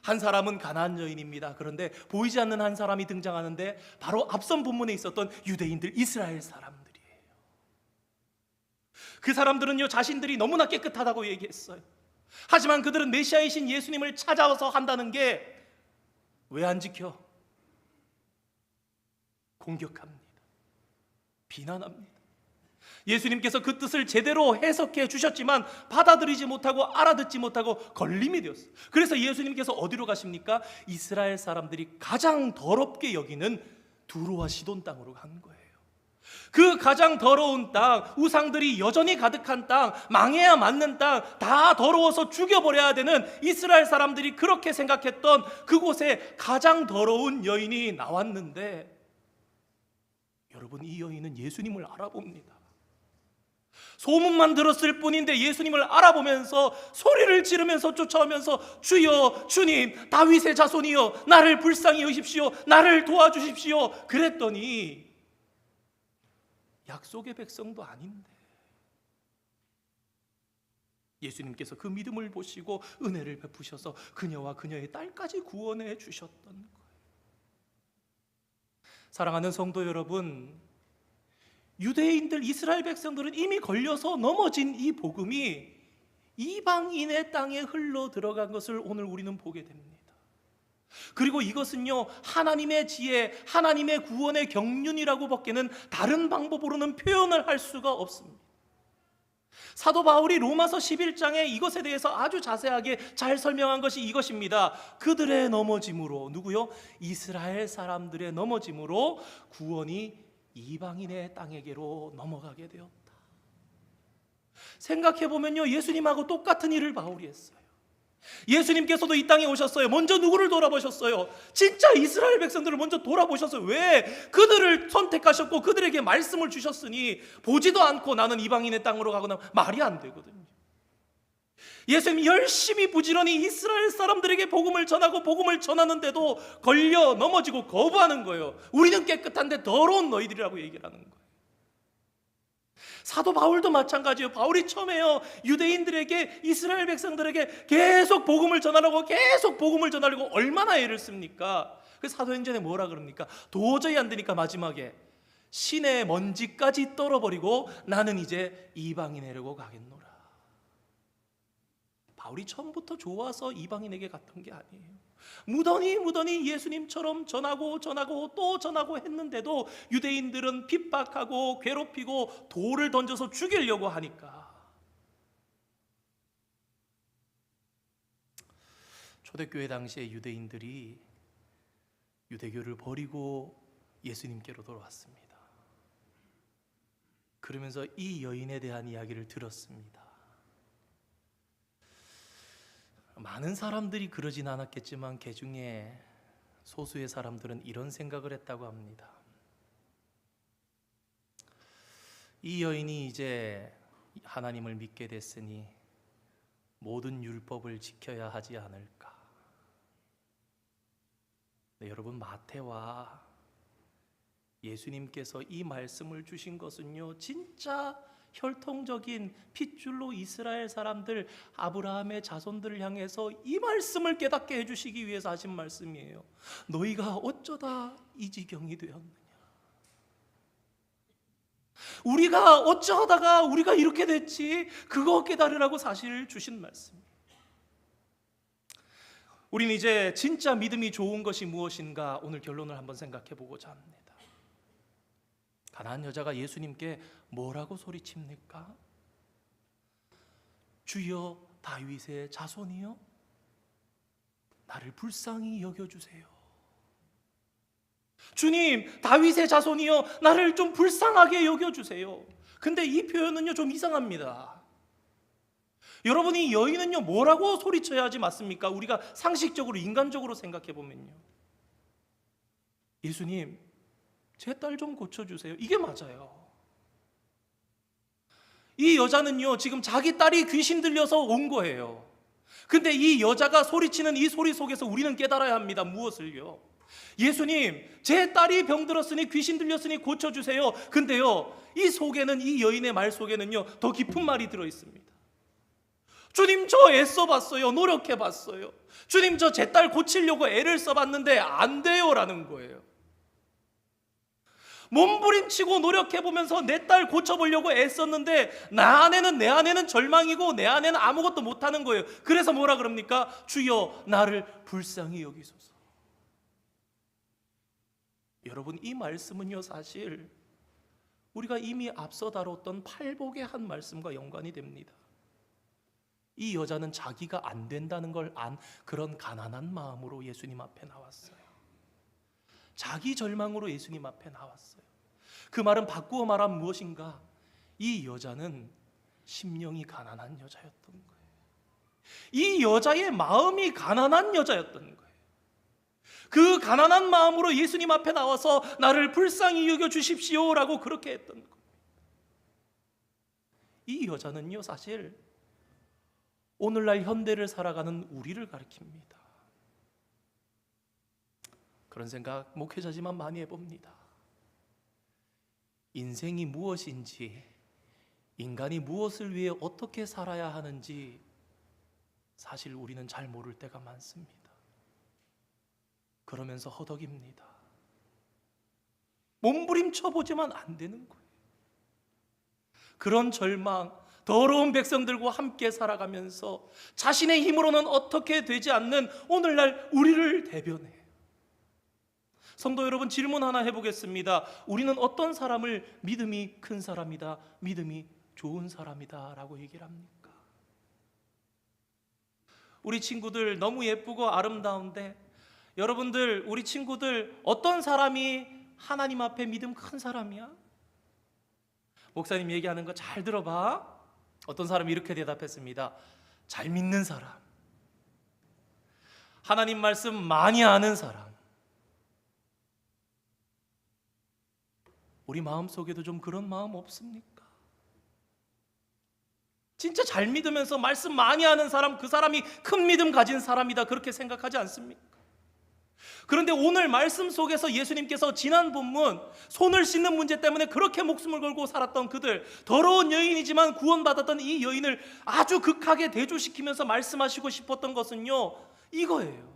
A: 한 사람은 가나안 여인입니다. 그런데 보이지 않는 한 사람이 등장하는데 바로 앞선 본문에 있었던 유대인들, 이스라엘 사람들이에요. 그 사람들은요, 자신들이 너무나 깨끗하다고 얘기했어요. 하지만 그들은 메시아이신 예수님을 찾아와서 한다는 게 왜 안 지켜? 공격합니다. 비난합니다. 예수님께서 그 뜻을 제대로 해석해 주셨지만 받아들이지 못하고 알아듣지 못하고 걸림이 되었어요. 그래서 예수님께서 어디로 가십니까? 이스라엘 사람들이 가장 더럽게 여기는 두로와 시돈 땅으로 간 거예요. 그 가장 더러운 땅, 우상들이 여전히 가득한 땅, 망해야 맞는 땅, 다 더러워서 죽여버려야 되는 이스라엘 사람들이 그렇게 생각했던 그곳에 가장 더러운 여인이 나왔는데, 여러분, 이 여인은 예수님을 알아봅니다. 소문만 들었을 뿐인데 예수님을 알아보면서 소리를 지르면서 쫓아오면서 주여, 주님, 다윗의 자손이여, 나를 불쌍히 여기십시오, 나를 도와주십시오 그랬더니 약속의 백성도 아닌데 예수님께서 그 믿음을 보시고 은혜를 베푸셔서 그녀와 그녀의 딸까지 구원해 주셨던 거예요. 사랑하는 성도 여러분, 유대인들, 이스라엘 백성들은 이미 걸려서 넘어진 이 복음이 이방인의 땅에 흘러 들어간 것을 오늘 우리는 보게 됩니다. 그리고 이것은요, 하나님의 지혜, 하나님의 구원의 경륜이라고 밖에는 다른 방법으로는 표현을 할 수가 없습니다. 사도 바울이 로마서 11장에 이것에 대해서 아주 자세하게 잘 설명한 것이 이것입니다. 그들의 넘어짐으로, 누구요? 이스라엘 사람들의 넘어짐으로 구원이 이방인의 땅에게로 넘어가게 되었다. 생각해보면요, 예수님하고 똑같은 일을 바울이 했어요. 예수님께서도 이 땅에 오셨어요. 먼저 누구를 돌아보셨어요? 진짜 이스라엘 백성들을 먼저 돌아보셨어요. 왜? 그들을 선택하셨고 그들에게 말씀을 주셨으니 보지도 않고 나는 이방인의 땅으로 가거나 말이 안 되거든요. 예수님이 열심히 부지런히 이스라엘 사람들에게 복음을 전하고 복음을 전하는데도 걸려 넘어지고 거부하는 거예요. 우리는 깨끗한데 더러운 너희들이라고 얘기를 하는 거예요. 사도 바울도 마찬가지예요. 바울이 처음에요, 유대인들에게, 이스라엘 백성들에게 계속 복음을 전하려고 얼마나 애를 씁니까? 그 사도행전에 뭐라 그럽니까? 도저히 안 되니까 마지막에 신의 먼지까지 떨어버리고 나는 이제 이방인에게로 가겠노라. 바울이 처음부터 좋아서 이방인에게 갔던 게 아니에요. 무던히 예수님처럼 전하고 또 전하고 했는데도 유대인들은 핍박하고 괴롭히고 돌을 던져서 죽이려고 하니까. 초대교회 당시에 유대인들이 유대교를 버리고 예수님께로 돌아왔습니다. 그러면서 이 여인에 대한 이야기를 들었습니다. 많은 사람들이 그러진 않았겠지만 그 중에 소수의 사람들은 이런 생각을 했다고 합니다. 이 여인이 이제 하나님을 믿게 됐으니 모든 율법을 지켜야 하지 않을까. 네, 여러분, 마태와 예수님께서 이 말씀을 주신 것은요, 진짜 혈통적인 핏줄로 이스라엘 사람들, 아브라함의 자손들을 향해서 이 말씀을 깨닫게 해주시기 위해서 하신 말씀이에요. 너희가 어쩌다 이 지경이 되었느냐. 우리가 어쩌다가 우리가 이렇게 됐지, 그거 깨달으라고 사실 주신 말씀이에요. 우리는 이제 진짜 믿음이 좋은 것이 무엇인가 오늘 결론을 한번 생각해 보고자 합니다. 가난한 여자가 예수님께 뭐라고 소리칩니까? 주여 다윗의 자손이여 나를 불쌍히 여겨주세요. 주님 다윗의 자손이여 나를 좀 불쌍하게 여겨주세요. 근데 이 표현은요 좀 이상합니다. 여러분 이 여인은요 뭐라고 소리쳐야 하지 맞습니까? 우리가 상식적으로 인간적으로 생각해 보면요, 예수님 제 딸 좀 고쳐주세요, 이게 맞아요. 이 여자는요 지금 자기 딸이 귀신 들려서 온 거예요. 근데 이 여자가 소리치는 이 소리 속에서 우리는 깨달아야 합니다. 무엇을요? 예수님 제 딸이 병들었으니 귀신 들렸으니 고쳐주세요. 근데요 이 속에는, 이 여인의 말 속에는요 더 깊은 말이 들어있습니다. 주님 저 애써봤어요, 노력해봤어요. 주님 저 제 딸 고치려고 애를 써봤는데 안 돼요 라는 거예요. 몸부림치고 노력해보면서 내 딸 고쳐보려고 애썼는데 내 안에는 절망이고 내 안에는 아무것도 못하는 거예요. 그래서 뭐라 그럽니까? 주여 나를 불쌍히 여기소서. 여러분 이 말씀은요 사실 우리가 이미 앞서 다뤘던 팔복의 한 말씀과 연관이 됩니다. 이 여자는 자기가 안 된다는 걸 안 그런 가난한 마음으로 예수님 앞에 나왔어요. 자기 절망으로 예수님 앞에 나왔어요. 그 말은 바꾸어 말하면 무엇인가? 이 여자는 심령이 가난한 여자였던 거예요. 이 여자의 마음이 가난한 여자였던 거예요. 그 가난한 마음으로 예수님 앞에 나와서 나를 불쌍히 여겨 주십시오라고 그렇게 했던 겁니다. 이 여자는요 사실 오늘날 현대를 살아가는 우리를 가리킵니다. 그런 생각 목회자지만 많이 해봅니다. 인생이 무엇인지, 인간이 무엇을 위해 어떻게 살아야 하는지 사실 우리는 잘 모를 때가 많습니다. 그러면서 허덕입니다. 몸부림쳐 보지만 안 되는 거예요. 그런 절망, 더러운 백성들과 함께 살아가면서 자신의 힘으로는 어떻게 되지 않는 오늘날 우리를 대변해요. 성도 여러분 질문 하나 해보겠습니다. 우리는 어떤 사람을 믿음이 큰 사람이다, 믿음이 좋은 사람이다 라고 얘기를 합니까? 우리 친구들 너무 예쁘고 아름다운데 여러분들 우리 친구들 어떤 사람이 하나님 앞에 믿음 큰 사람이야? 목사님 얘기하는 거 잘 들어봐. 어떤 사람이 이렇게 대답했습니다. 잘 믿는 사람, 하나님 말씀 많이 아는 사람. 우리 마음속에도 좀 그런 마음 없습니까? 진짜 잘 믿으면서 말씀 많이 아는 사람, 그 사람이 큰 믿음 가진 사람이다 그렇게 생각하지 않습니까? 그런데 오늘 말씀 속에서 예수님께서 지난 본문 손을 씻는 문제 때문에 그렇게 목숨을 걸고 살았던 그들, 더러운 여인이지만 구원받았던 이 여인을 아주 극하게 대조시키면서 말씀하시고 싶었던 것은요 이거예요.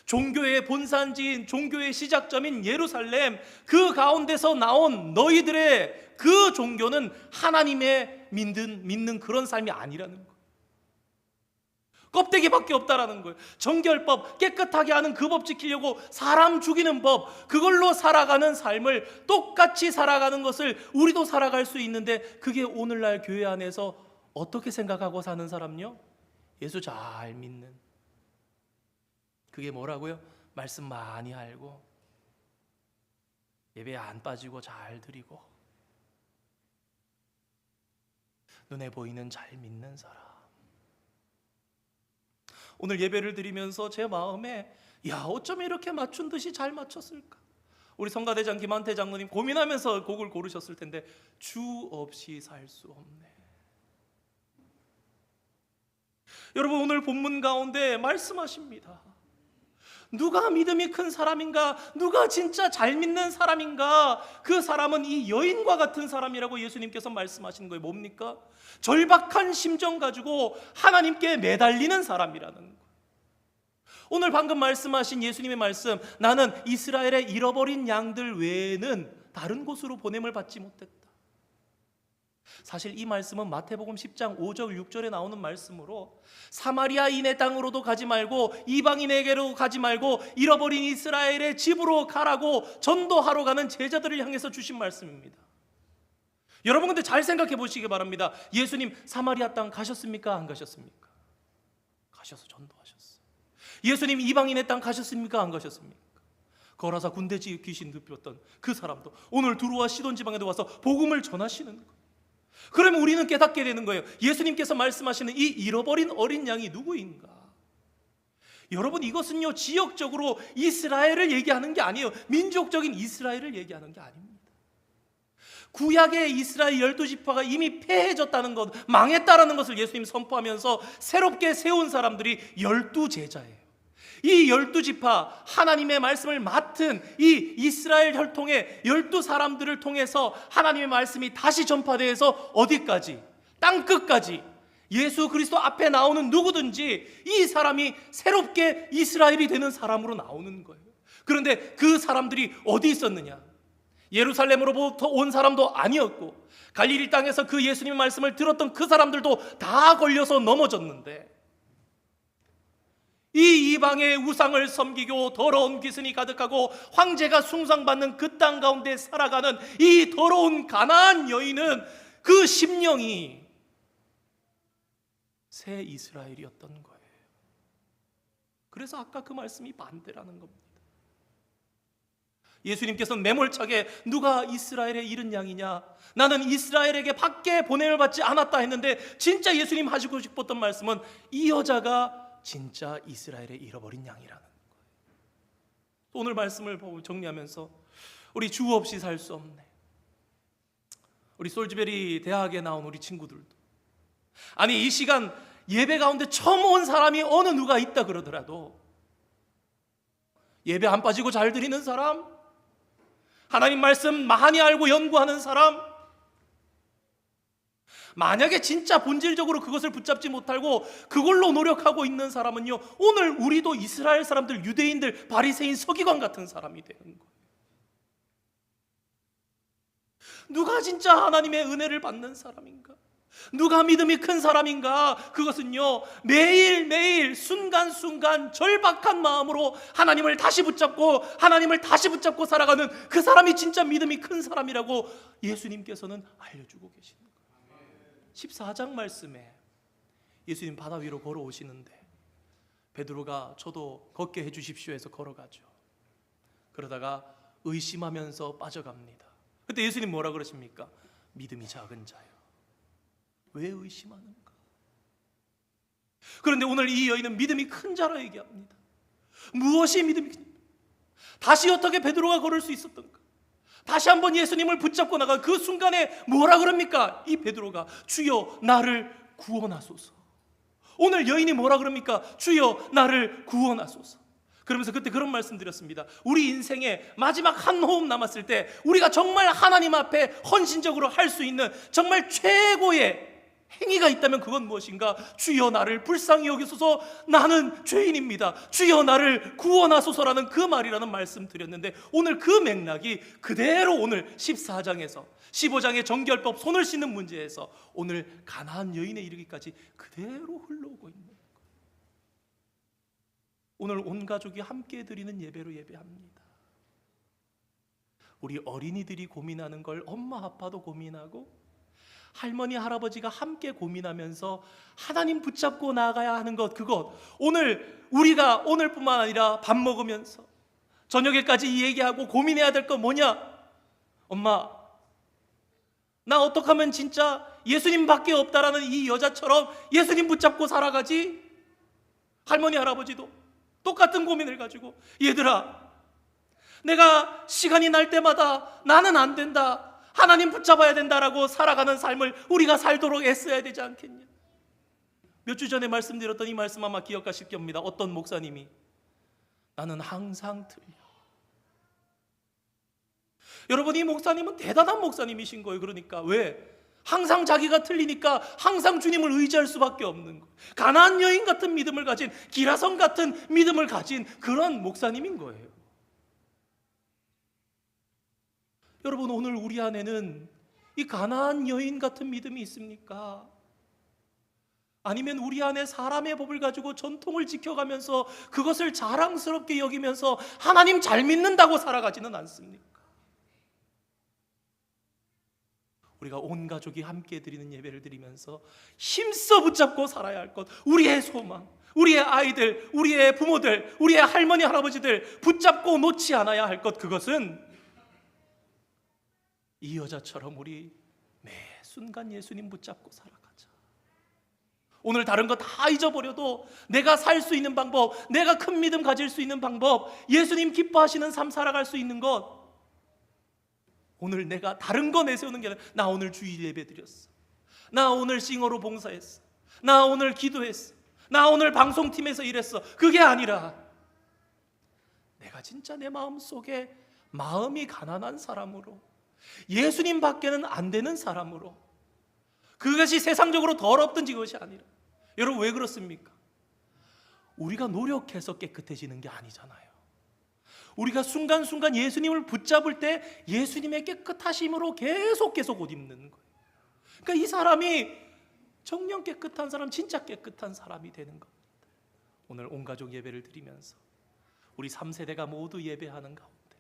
A: 종교의 본산지인, 종교의 시작점인 예루살렘, 그 가운데서 나온 너희들의 그 종교는 하나님의 믿는 그런 삶이 아니라는 거예요. 껍데기밖에 없다라는 거예요. 정결법, 깨끗하게 하는 그 법 지키려고 사람 죽이는 법, 그걸로 살아가는 삶을 똑같이 살아가는 것을 우리도 살아갈 수 있는데 그게 오늘날 교회 안에서 어떻게 생각하고 사는 사람요? 예수 잘 믿는, 그게 뭐라고요? 말씀 많이 알고 예배 안 빠지고 잘 드리고 눈에 보이는 잘 믿는 사람. 오늘 예배를 드리면서 제 마음에 어쩜 이렇게 맞춘 듯이 잘 맞췄을까? 우리 성가대장 김한태 장로님 고민하면서 곡을 고르셨을 텐데 주 없이 살 수 없네. 여러분 오늘 본문 가운데 말씀하십니다. 누가 믿음이 큰 사람인가? 누가 진짜 잘 믿는 사람인가? 그 사람은 이 여인과 같은 사람이라고 예수님께서 말씀하신 거예요. 뭡니까? 절박한 심정 가지고 하나님께 매달리는 사람이라는 거예요. 오늘 방금 말씀하신 예수님의 말씀, 나는 이스라엘의 잃어버린 양들 외에는 다른 곳으로 보냄을 받지 못했다. 사실 이 말씀은 마태복음 10장 5절 6절에 나오는 말씀으로 사마리아인의 땅으로도 가지 말고 이방인에게로 가지 말고 잃어버린 이스라엘의 집으로 가라고 전도하러 가는 제자들을 향해서 주신 말씀입니다. 여러분 근데 잘 생각해 보시기 바랍니다. 예수님 사마리아 땅 가셨습니까? 안 가셨습니까? 가셔서 전도하셨어요. 예수님 이방인의 땅 가셨습니까? 안 가셨습니까? 거라사 군대지 귀신 눕혔던 그 사람도 오늘 두루와 시돈 지방에도 와서 복음을 전하시는 거예요. 그러면 우리는 깨닫게 되는 거예요. 예수님께서 말씀하시는 이 잃어버린 어린 양이 누구인가? 여러분 이것은요 지역적으로 이스라엘을 얘기하는 게 아니에요. 민족적인 이스라엘을 얘기하는 게 아닙니다. 구약의 이스라엘 12지파가 이미 패해졌다는 것, 망했다라는 것을 예수님 선포하면서 새롭게 세운 사람들이 12제자예요. 이 12지파 하나님의 말씀을 맡은 이 이스라엘 혈통의 12사람들을 통해서 하나님의 말씀이 다시 전파되어서 어디까지? 땅끝까지 예수 그리스도 앞에 나오는 누구든지 이 사람이 새롭게 이스라엘이 되는 사람으로 나오는 거예요. 그런데 그 사람들이 어디 있었느냐? 예루살렘으로부터 온 사람도 아니었고 갈릴리 땅에서 그 예수님의 말씀을 들었던 그 사람들도 다 걸려서 넘어졌는데 이 이방의 우상을 섬기고 더러운 귀신이 가득하고 황제가 숭상받는 그 땅 가운데 살아가는 이 더러운 가나안 여인은 그 심령이 새 이스라엘이었던 거예요. 그래서 아까 그 말씀이 반대라는 겁니다. 예수님께서는 매몰차게 누가 이스라엘의 잃은 양이냐? 나는 이스라엘에게 밖에 보냄을 받지 않았다 했는데 진짜 예수님 하시고 싶었던 말씀은 이 여자가 진짜 이스라엘의 잃어버린 양이라는 거예요. 오늘 말씀을 정리하면서 우리 주 없이 살 수 없네. 우리 솔즈베리 대학에 나온 우리 친구들도 아니 이 시간 예배 가운데 처음 온 사람이 어느 누가 있다 그러더라도 예배 안 빠지고 잘 드리는 사람, 하나님 말씀 많이 알고 연구하는 사람, 만약에 진짜 본질적으로 그것을 붙잡지 못하고 그걸로 노력하고 있는 사람은요 오늘 우리도 이스라엘 사람들, 유대인들, 바리새인, 서기관 같은 사람이 되는 거예요. 누가 진짜 하나님의 은혜를 받는 사람인가? 누가 믿음이 큰 사람인가? 그것은요 매일매일 순간순간 절박한 마음으로 하나님을 다시 붙잡고 살아가는 그 사람이 진짜 믿음이 큰 사람이라고 예수님께서는 알려주고 계시는 거예요. 14장 말씀에 예수님 바다 위로 걸어오시는데 베드로가 저도 걷게 해주십시오 해서 걸어가죠. 그러다가 의심하면서 빠져갑니다. 그때 예수님 뭐라 그러십니까? 믿음이 작은 자요, 왜 의심하는가? 그런데 오늘 이 여인은 믿음이 큰 자라 얘기합니다. 무엇이 믿음이 큰 자인가? 다시 어떻게 베드로가 걸을 수 있었던가? 다시 한번 예수님을 붙잡고 나간 그 순간에 뭐라 그럽니까? 이 베드로가 주여 나를 구원하소서. 오늘 여인이 뭐라 그럽니까? 주여 나를 구원하소서. 그러면서 그때 그런 말씀 드렸습니다. 우리 인생에 마지막 한 호흡 남았을 때 우리가 정말 하나님 앞에 헌신적으로 할 수 있는 정말 최고의 행위가 있다면 그건 무엇인가? 주여 나를 불쌍히 여기소서, 나는 죄인입니다. 주여 나를 구원하소서라는 그 말이라는 말씀 드렸는데 오늘 그 맥락이 그대로 오늘 14장에서 15장의 정결법 손을 씻는 문제에서 오늘 가나안 여인에 이르기까지 그대로 흘러오고 있는 거예요. 오늘 온 가족이 함께 드리는 예배로 예배합니다. 우리 어린이들이 고민하는 걸 엄마 아빠도 고민하고 할머니 할아버지가 함께 고민하면서 하나님 붙잡고 나아가야 하는 것, 그것 오늘 우리가 오늘뿐만 아니라 밥 먹으면서 저녁에까지 얘기하고 고민해야 될 건 뭐냐? 엄마, 나 어떻게 하면 진짜 예수님밖에 없다라는 이 여자처럼 예수님 붙잡고 살아가지? 할머니 할아버지도 똑같은 고민을 가지고 얘들아, 내가 시간이 날 때마다 나는 안 된다, 하나님 붙잡아야 된다라고 살아가는 삶을 우리가 살도록 애써야 되지 않겠냐? 몇 주 전에 말씀드렸던 이 말씀 아마 기억하실 겁니다. 어떤 목사님이 나는 항상 틀려. 여러분 이 목사님은 대단한 목사님이신 거예요. 그러니까 왜? 항상 자기가 틀리니까 항상 주님을 의지할 수밖에 없는 거예요. 가나안 여인 같은 믿음을 가진, 기라성 같은 믿음을 가진 그런 목사님인 거예요. 여러분 오늘 우리 안에는 이 가나안 여인 같은 믿음이 있습니까? 아니면 우리 안에 사람의 법을 가지고 전통을 지켜가면서 그것을 자랑스럽게 여기면서 하나님 잘 믿는다고 살아가지는 않습니까? 우리가 온 가족이 함께 드리는 예배를 드리면서 힘써 붙잡고 살아야 할 것, 우리의 소망, 우리의 아이들, 우리의 부모들, 우리의 할머니 할아버지들 붙잡고 놓지 않아야 할 것, 그것은 이 여자처럼 우리 매 순간 예수님 붙잡고 살아가자. 오늘 다른 거 다 잊어버려도 내가 살 수 있는 방법, 내가 큰 믿음 가질 수 있는 방법, 예수님 기뻐하시는 삶 살아갈 수 있는 것, 오늘 내가 다른 거 내세우는 게 아니라 나 오늘 주일 예배 드렸어, 나 오늘 싱어로 봉사했어, 나 오늘 기도했어, 나 오늘 방송팀에서 일했어, 그게 아니라 내가 진짜 내 마음속에 마음이 가난한 사람으로, 예수님 밖에는 안 되는 사람으로, 그것이 세상적으로 더럽든지 그것이 아니라, 여러분 왜 그렇습니까? 우리가 노력해서 깨끗해지는 게 아니잖아요. 우리가 순간순간 예수님을 붙잡을 때 예수님의 깨끗하심으로 계속 옷 입는 거예요. 그러니까 이 사람이 정녕 깨끗한 사람, 진짜 깨끗한 사람이 되는 겁니다. 오늘 온 가족 예배를 드리면서 우리 3세대가 모두 예배하는 가운데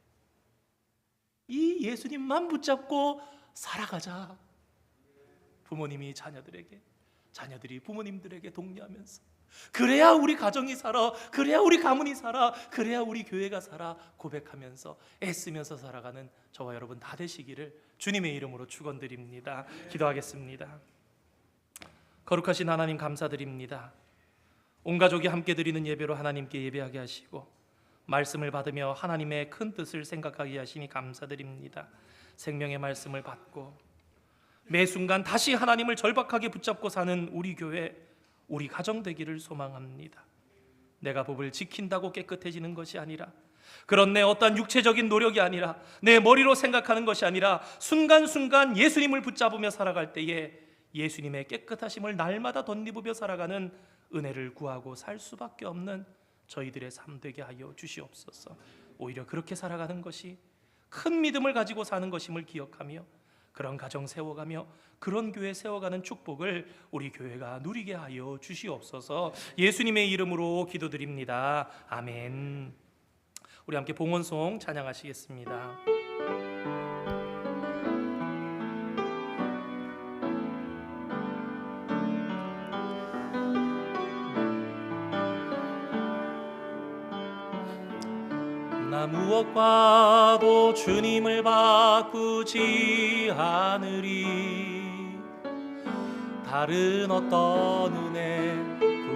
A: 이 예수님만 붙잡고 살아가자. 부모님이 자녀들에게, 자녀들이 부모님들에게 독려하면서, 그래야 우리 가정이 살아, 그래야 우리 가문이 살아, 그래야 우리 교회가 살아 고백하면서 애쓰면서 살아가는 저와 여러분 다 되시기를 주님의 이름으로 축원드립니다. 기도하겠습니다. 거룩하신 하나님 감사드립니다. 온 가족이 함께 드리는 예배로 하나님께 예배하게 하시고 말씀을 받으며 하나님의 큰 뜻을 생각하게 하시니 감사드립니다. 생명의 말씀을 받고 매 순간 다시 하나님을 절박하게 붙잡고 사는 우리 교회, 우리 가정 되기를 소망합니다. 내가 법을 지킨다고 깨끗해지는 것이 아니라, 그런 내 어떤 육체적인 노력이 아니라, 내 머리로 생각하는 것이 아니라 순간순간 예수님을 붙잡으며 살아갈 때에 예수님의 깨끗하심을 날마다 덧입으며 살아가는 은혜를 구하고 살 수밖에 없는 저희들의 삶 되게 하여 주시옵소서. 오히려 그렇게 살아가는 것이 큰 믿음을 가지고 사는 것임을 기억하며 그런 가정 세워가며 그런 교회 세워가는 축복을 우리 교회가 누리게 하여 주시옵소서. 예수님의 이름으로 기도드립니다. 아멘. 우리 함께 봉헌송 찬양하시겠습니다. 나 무엇과도 주님을 바꾸지 않으리, 다른 어떤 은혜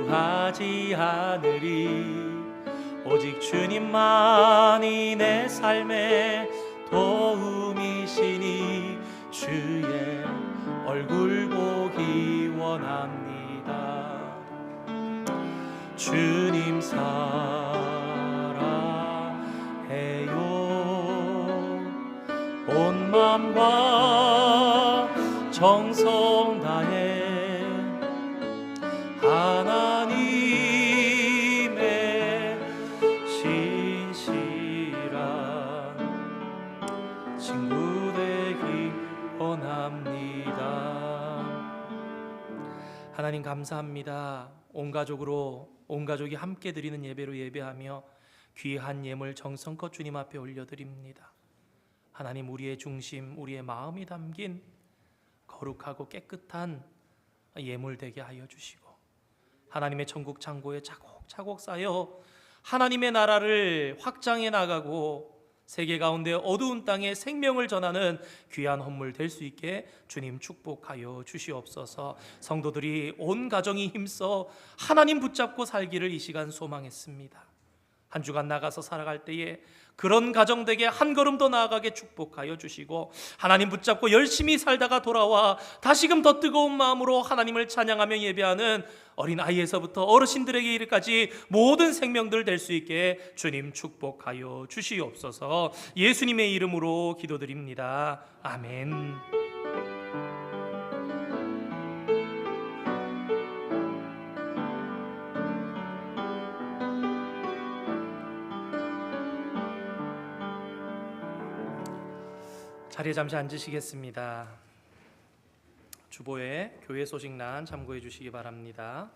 A: 구하지 않으리, 오직 주님만이 내 삶의 도움이시니 주의 얼굴 보기 원합니다. 주님 온 마음과 정성 다해 하나님의 신실한 친구 되기 원합니다. 하나님 감사합니다. 온 가족이 함께 드리는 예배로 예배하며 귀한 예물 정성껏 주님 앞에 올려드립니다. 하나님, 우리의 중심, 우리의 마음이 담긴 거룩하고 깨끗한 예물 되게 하여 주시고 하나님의 천국 창고에 차곡차곡 쌓여 하나님의 나라를 확장해 나가고 세계 가운데 어두운 땅에 생명을 전하는 귀한 헌물 될 수 있게 주님 축복하여 주시옵소서. 성도들이 온 가정이 힘써 하나님 붙잡고 살기를 이 시간 소망했습니다. 한 주간 나가서 살아갈 때에 그런 가정 되게 한 걸음 더 나아가게 축복하여 주시고 하나님 붙잡고 열심히 살다가 돌아와 다시금 더 뜨거운 마음으로 하나님을 찬양하며 예배하는 어린 아이에서부터 어르신들에게 이르까지 모든 생명들 될 수 있게 주님 축복하여 주시옵소서. 예수님의 이름으로 기도드립니다. 아멘. 자리에 잠시 앉으시겠습니다. 주보의 교회 소식란 참고해 주시기 바랍니다.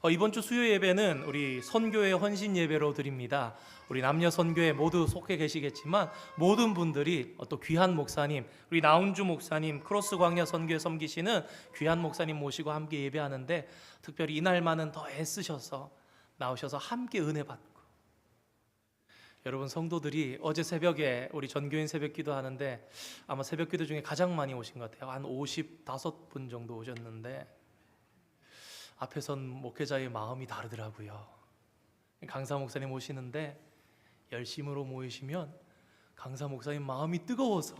A: 이번 주 수요 예배는 우리 선교회 헌신 예배로 드립니다. 우리 남녀 선교회 모두 속해 계시겠지만 모든 분들이 또 귀한 목사님, 우리 나운주 목사님, 크로스 광야 선교회 섬기시는 귀한 목사님 모시고 함께 예배하는데 특별히 이날만은 더 애쓰셔서 나오셔서 함께 은혜 받고, 여러분 성도들이 어제 새벽에 우리 전교인 새벽 기도 하는데 아마 새벽 기도 중에 가장 많이 오신 것 같아요. 한 55분 정도 오셨는데 앞에 선 목회자의 마음이 다르더라고요. 강사 목사님 오시는데 열심으로 모이시면 강사 목사님 마음이 뜨거워서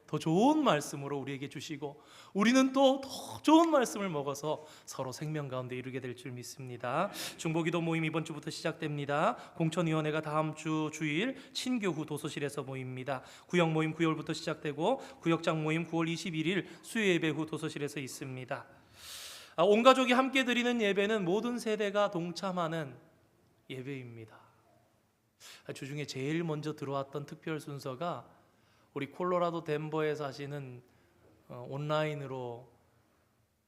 A: 더 좋은 말씀으로 우리에게 주시고 우리는 또 더 좋은 말씀을 먹어서 서로 생명 가운데 이루게 될 줄 믿습니다. 중보기도 모임 이번 주부터 시작됩니다. 공천위원회가 다음 주 주일 친교후 도서실에서 모입니다. 구역 모임 9월부터 시작되고 구역장 모임 9월 21일 수요 예배 후 도서실에서 있습니다. 온 가족이 함께 드리는 예배는 모든 세대가 동참하는 예배입니다. 주중에 제일 먼저 들어왔던 특별 순서가 우리 콜로라도 덴버에 사시는 온라인으로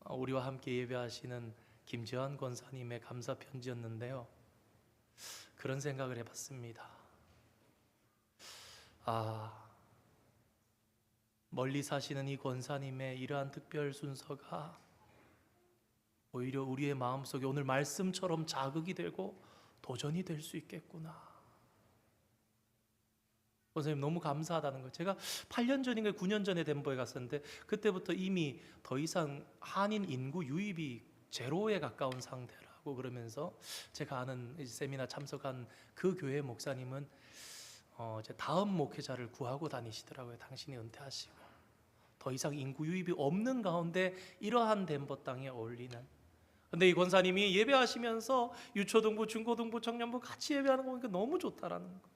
A: 우리와 함께 예배하시는 김재환 권사님의 감사 편지였는데요. 그런 생각을 해봤습니다. 멀리 사시는 이 권사님의 이러한 특별 순서가 오히려 우리의 마음속에 오늘 말씀처럼 자극이 되고 도전이 될 수 있겠구나. 권사님 너무 감사하다는 거예요. 제가 8년 전인가 9년 전에 덴버에 갔었는데 그때부터 이미 더 이상 한인 인구 유입이 제로에 가까운 상태라고 그러면서 제가 아는 세미나 참석한 그 교회 목사님은 이제 다음 목회자를 구하고 다니시더라고요. 당신이 은퇴하시고 더 이상 인구 유입이 없는 가운데 이러한 덴버 땅에 어울리는. 근데 이 권사님이 예배하시면서 유초등부, 중고등부, 청년부 같이 예배하는 거 보니까 너무 좋다라는 거.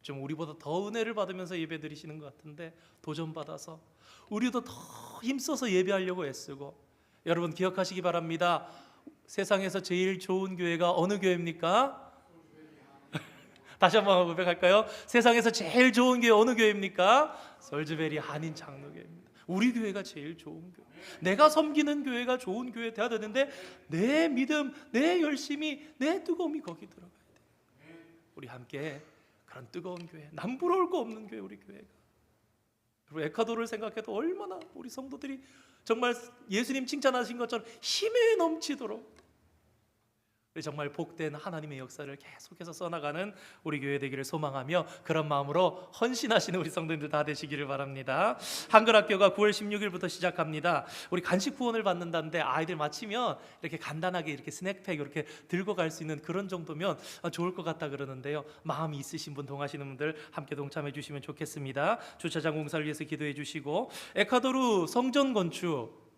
A: 좀 우리보다 더 은혜를 받으면서 예배 드리시는 것 같은데 도전받아서 우리도 더 힘써서 예배하려고 애쓰고. 여러분 기억하시기 바랍니다. 세상에서 제일 좋은 교회가 어느 교회입니까? 다시 한번 고백할까요? 세상에서 제일 좋은 교회 어느 교회입니까? 솔즈베리 한인 장로교회입니다. 우리 교회가 제일 좋은 교회. 내가 섬기는 교회가 좋은 교회 돼야 되는데 내 믿음, 내 열심이, 내 뜨거움이 거기 들어가야 돼. 우리 함께 그런 뜨거운 교회, 남부러울 거 없는 교회, 우리 교회가. 그리고 에콰도르를 생각해도 얼마나 우리 성도들이 정말 예수님 칭찬하신 것처럼 힘에 넘치도록 우리 정말 복된 하나님의 역사를 계속해서 써나가는 우리 교회 되기를 소망하며 그런 마음으로 헌신하시는 우리 성도님들 다 되시기를 바랍니다. 한글학교가 9월 16일부터 시작합니다. 우리 간식 후원을 받는다는데 아이들 마치면 이렇게 간단하게 이렇게 스낵팩 이렇게 들고 갈 수 있는 그런 정도면 좋을 것 같다 그러는데요. 마음이 있으신 분, 동하시는 분들 함께 동참해 주시면 좋겠습니다. 주차장 공사를 위해서 기도해 주시고 에콰도르 성전 건축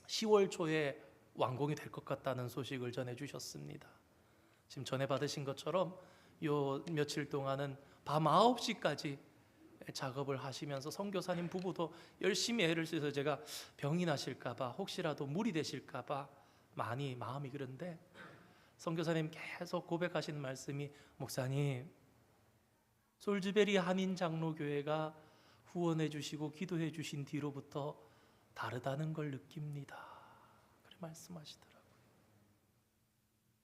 A: 10월 초에 완공이 될 것 같다는 소식을 전해 주셨습니다. 지금 전해 받으신 것처럼 요 며칠 동안은 밤 9시까지 작업을 하시면서 선교사님 부부도 열심히 애를 써서 제가 병이 나실까 봐 혹시라도 무리 되실까 봐 많이 마음이 그런데 선교사님 계속 고백하시는 말씀이 목사님 솔즈베리 한인 장로교회가 후원해 주시고 기도해 주신 뒤로부터 다르다는 걸 느낍니다. 말씀하시더라고요.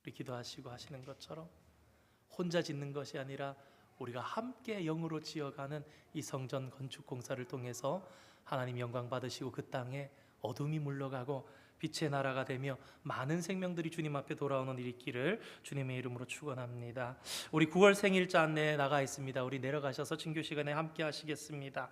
A: 우리 기도하시고 하시는 것처럼 혼자 짓는 것이 아니라 우리가 함께 영으로 지어가는 이 성전 건축 공사를 통해서 하나님 영광 받으시고 그 땅에 어둠이 물러가고 빛의 나라가 되며 많은 생명들이 주님 앞에 돌아오는 일이 있기를 주님의 이름으로 축원합니다. 우리 9월 생일자 안내 나가 있습니다. 우리 내려가셔서 친교 시간에 함께 하시겠습니다.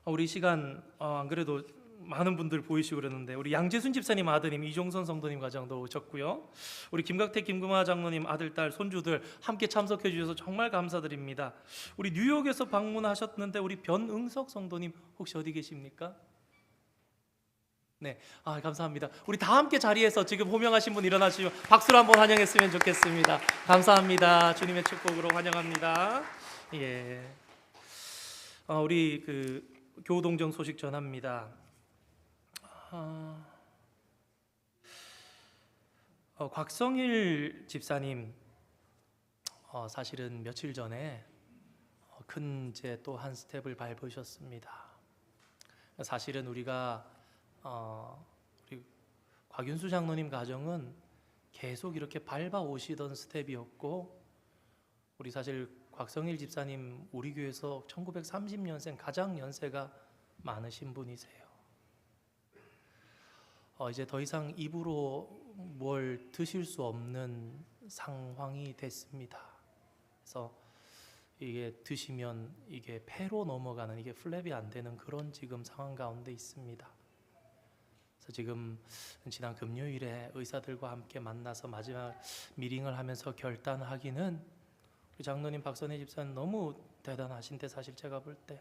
A: 우리 시간 안 그래도 많은 분들 보이시고 그러는데 우리 양재순 집사님 아드님 이종선 성도님 가정도 오셨고요. 우리 김각태 김금화 장로님 아들 딸 손주들 함께 참석해 주셔서 정말 감사드립니다. 우리 뉴욕에서 방문하셨는데 우리 변응석 성도님 혹시 어디 계십니까? 네, 감사합니다. 우리 다 함께 자리에서 지금 호명하신 분 일어나시면 박수로 한번 환영했으면 좋겠습니다. 감사합니다. 주님의 축복으로 환영합니다. 예, 우리 그 교우동정 소식 전합니다. 곽성일 집사님 사실은 며칠 전에 큰 이제 또 한 스텝을 밟으셨습니다. 사실은 우리가 우리 곽윤수 장로님 가정은 계속 이렇게 밟아 오시던 스텝이었고, 우리 사실 곽성일 집사님 우리 교회에서 1930년생 가장 연세가 많으신 분이세요. 이제 더 이상 입으로 뭘 드실 수 없는 상황이 됐습니다. 그래서 이게 드시면 이게 폐로 넘어가는, 이게 플랩이 안 되는 그런 지금 상황 가운데 있습니다. 그래서 지금 지난 금요일에 의사들과 함께 만나서 마지막 미팅을 하면서 결단하기는, 우리 장로님 박선혜 집사는 너무 대단하신데, 사실 제가 볼 때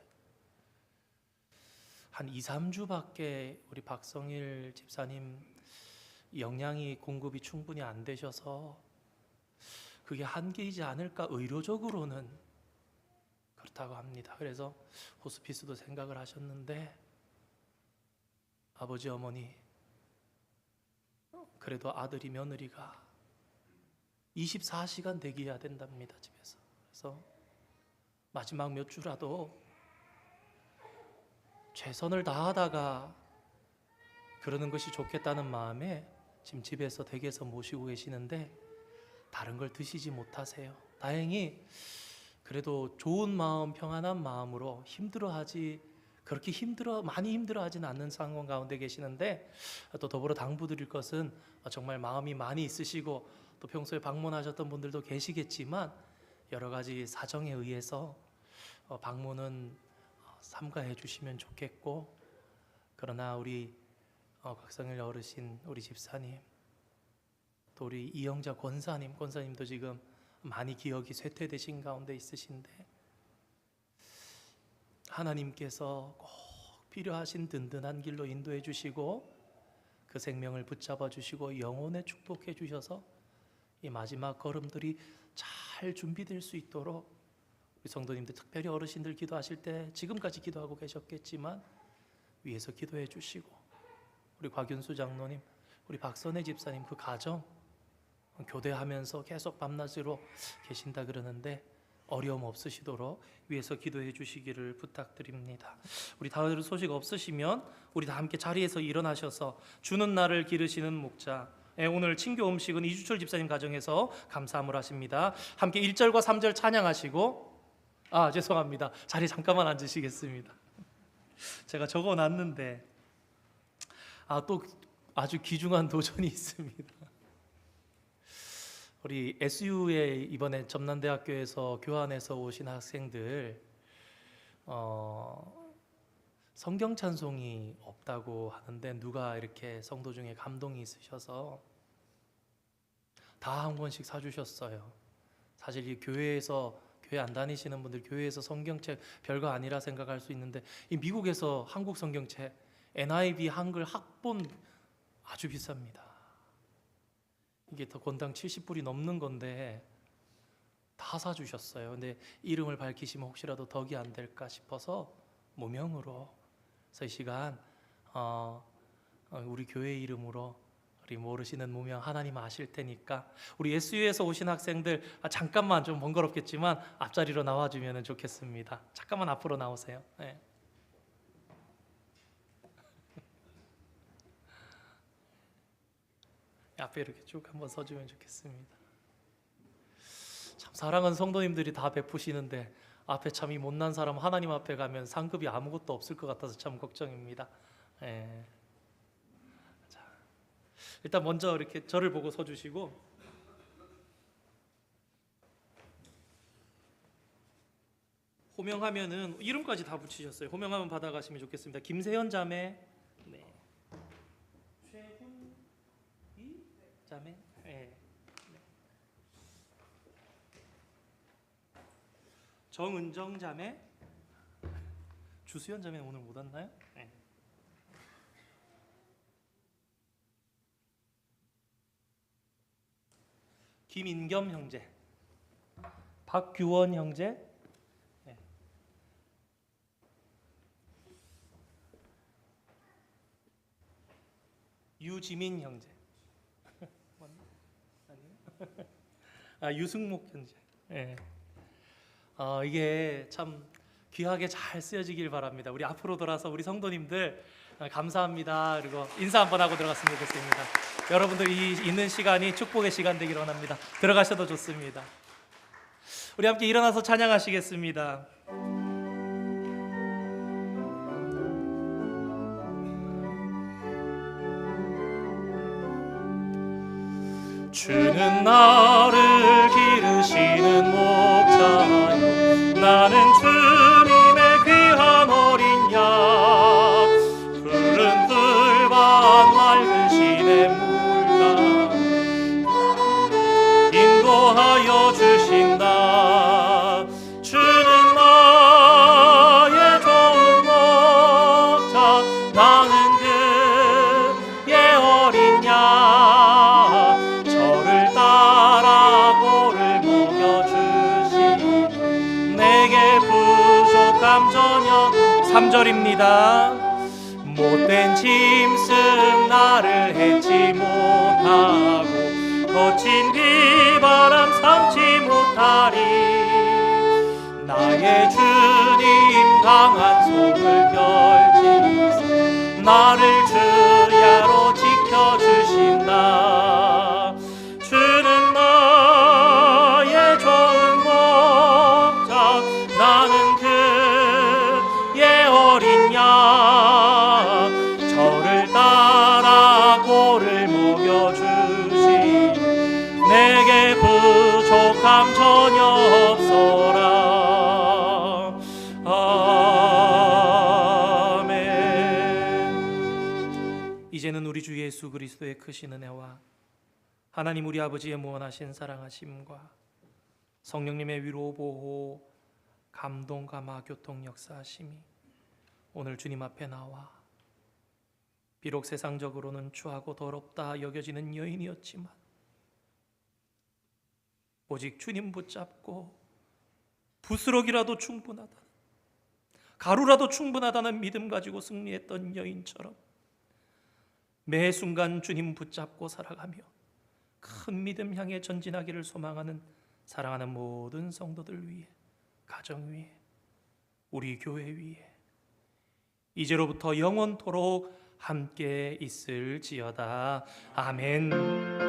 A: 한 2, 3주밖에 우리 박성일 집사님 영양이 공급이 충분히 안 되셔서 그게 한계이지 않을까, 의료적으로는 그렇다고 합니다. 그래서 호스피스도 생각을 하셨는데, 아버지 어머니 그래도 아들이 며느리가 24시간 대기해야 된답니다, 집에서. 그래서 마지막 몇 주라도 최선을 다하다가 그러는 것이 좋겠다는 마음에 지금 집에서 댁에서 모시고 계시는데 다른 걸 드시지 못하세요. 다행히 그래도 좋은 마음, 평안한 마음으로 그렇게 많이 힘들어하지는 않는 상황 가운데 계시는데, 또 더불어 당부드릴 것은 정말 마음이 많이 있으시고 또 평소에 방문하셨던 분들도 계시겠지만 여러 가지 사정에 의해서 방문은 삼가해 주시면 좋겠고, 그러나 우리 곽성일 어르신, 우리 집사님, 또 우리 이영자 권사님도 지금 많이 기억이 쇠퇴되신 가운데 있으신데, 하나님께서 꼭 필요하신 든든한 길로 인도해 주시고 그 생명을 붙잡아 주시고 영혼에 축복해 주셔서 이 마지막 걸음들이 잘 준비될 수 있도록, 우리 성도님들, 특별히 어르신들 기도하실 때 지금까지 기도하고 계셨겠지만 위에서 기도해 주시고, 우리 곽윤수 장로님, 우리 박선혜 집사님 그 가정 교대하면서 계속 밤낮으로 계신다 그러는데 어려움 없으시도록 위에서 기도해 주시기를 부탁드립니다. 우리 다른 소식 없으시면 우리 다 함께 자리에서 일어나셔서 주는 날을 기르시는 목자, 오늘 친교 음식은 이주철 집사님 가정에서 감사함을 하십니다. 함께 1절과 3절 찬양하시고, 죄송합니다. 자리 잠깐만 앉으시겠습니다. 제가 적어놨는데 또 아주 귀중한 도전이 있습니다. 우리 SU에 이번에 점남대학교에서 교환해서 오신 학생들 성경 찬송이 없다고 하는데, 누가 이렇게 성도 중에 감동이 있으셔서 다 한 권씩 사주셨어요. 사실 이 교회 안 다니시는 분들 교회에서 성경책 별거 아니라 생각할 수 있는데, 이 미국에서 한국 성경책 NIV 한글 학본 아주 비쌉니다. 이게 더 권당 70불이 넘는 건데 다 사주셨어요. 근데 이름을 밝히시면 혹시라도 덕이 안 될까 싶어서 무명으로, 그래서 이 시간 우리 교회 이름으로, 우리 모르시는 무명 하나님 아실 테니까 우리 SU에서 오신 학생들 잠깐만, 좀 번거롭겠지만 앞자리로 나와주면 좋겠습니다. 잠깐만 앞으로 나오세요. 네. 앞에 이렇게 쭉 한번 서주면 좋겠습니다. 참 사랑하는 성도님들이 다 베푸시는데 앞에 참 이 못난 사람 하나님 앞에 가면 상급이 아무것도 없을 것 같아서 참 걱정입니다. 자, 일단 먼저 이렇게 저를 보고 서주시고, 호명하면은 이름까지 다 붙이셨어요. 호명하면 받아가시면 좋겠습니다. 김세현 자매, 최훈이 자매, 정은정 자매, 주수연 자매는 오늘 못 왔나요? 김인겸 형제, 박규원 형제, 유지민 형제, 아니요? 유승목 형제. 이게 참 귀하게 잘 쓰여지길 바랍니다. 우리 앞으로 돌아서 우리 성도님들 감사합니다. 그리고 인사 한번 하고 들어갔으면 좋겠습니다. 여러분들이 있는 시간이 축복의 시간 되기를 원합니다. 들어가셔도 좋습니다. 우리 함께 일어나서 찬양하시겠습니다. 주는 나를 기르시는 목자요, 나는 주님의 귀한 어린 양. 푸른 들밭 맑은 시냇 물가 인도하여 주신다. 주는 나의 좋은 목자, 나는 그의 어린 양. 저를 따라 꼴을 먹여주시, 내게 부족함 전혀. 3절입니다. 못된 짐승 나를 해치 못하고 거친 비바람 삼지 못하리. 나의 주님 강한 손을 펼치사 나를 주야로 지켜주신다. 주는 나의 좋은 목자, 나는 그의 어린 양. 저를 따라 꼴을 먹여주시, 내게 부족함 전혀 없어라. 아멘. 이제는 우리 주 예수 그리스도의 크신 은혜와 하나님 우리 아버지의 무한하신 사랑하심과 성령님의 위로 보호 감동 감화 교통 역사하심이 오늘 주님 앞에 나와 비록 세상적으로는 추하고 더럽다 여겨지는 여인이었지만 오직 주님 붙잡고 부스럭이라도 충분하다, 가루라도 충분하다는 믿음 가지고 승리했던 여인처럼 매 순간 주님 붙잡고 살아가며 큰 믿음 향해 전진하기를 소망하는 사랑하는 모든 성도들 위해, 가정 위에, 우리 교회 위에 이제로부터 영원토록 함께 있을지어다. 아멘.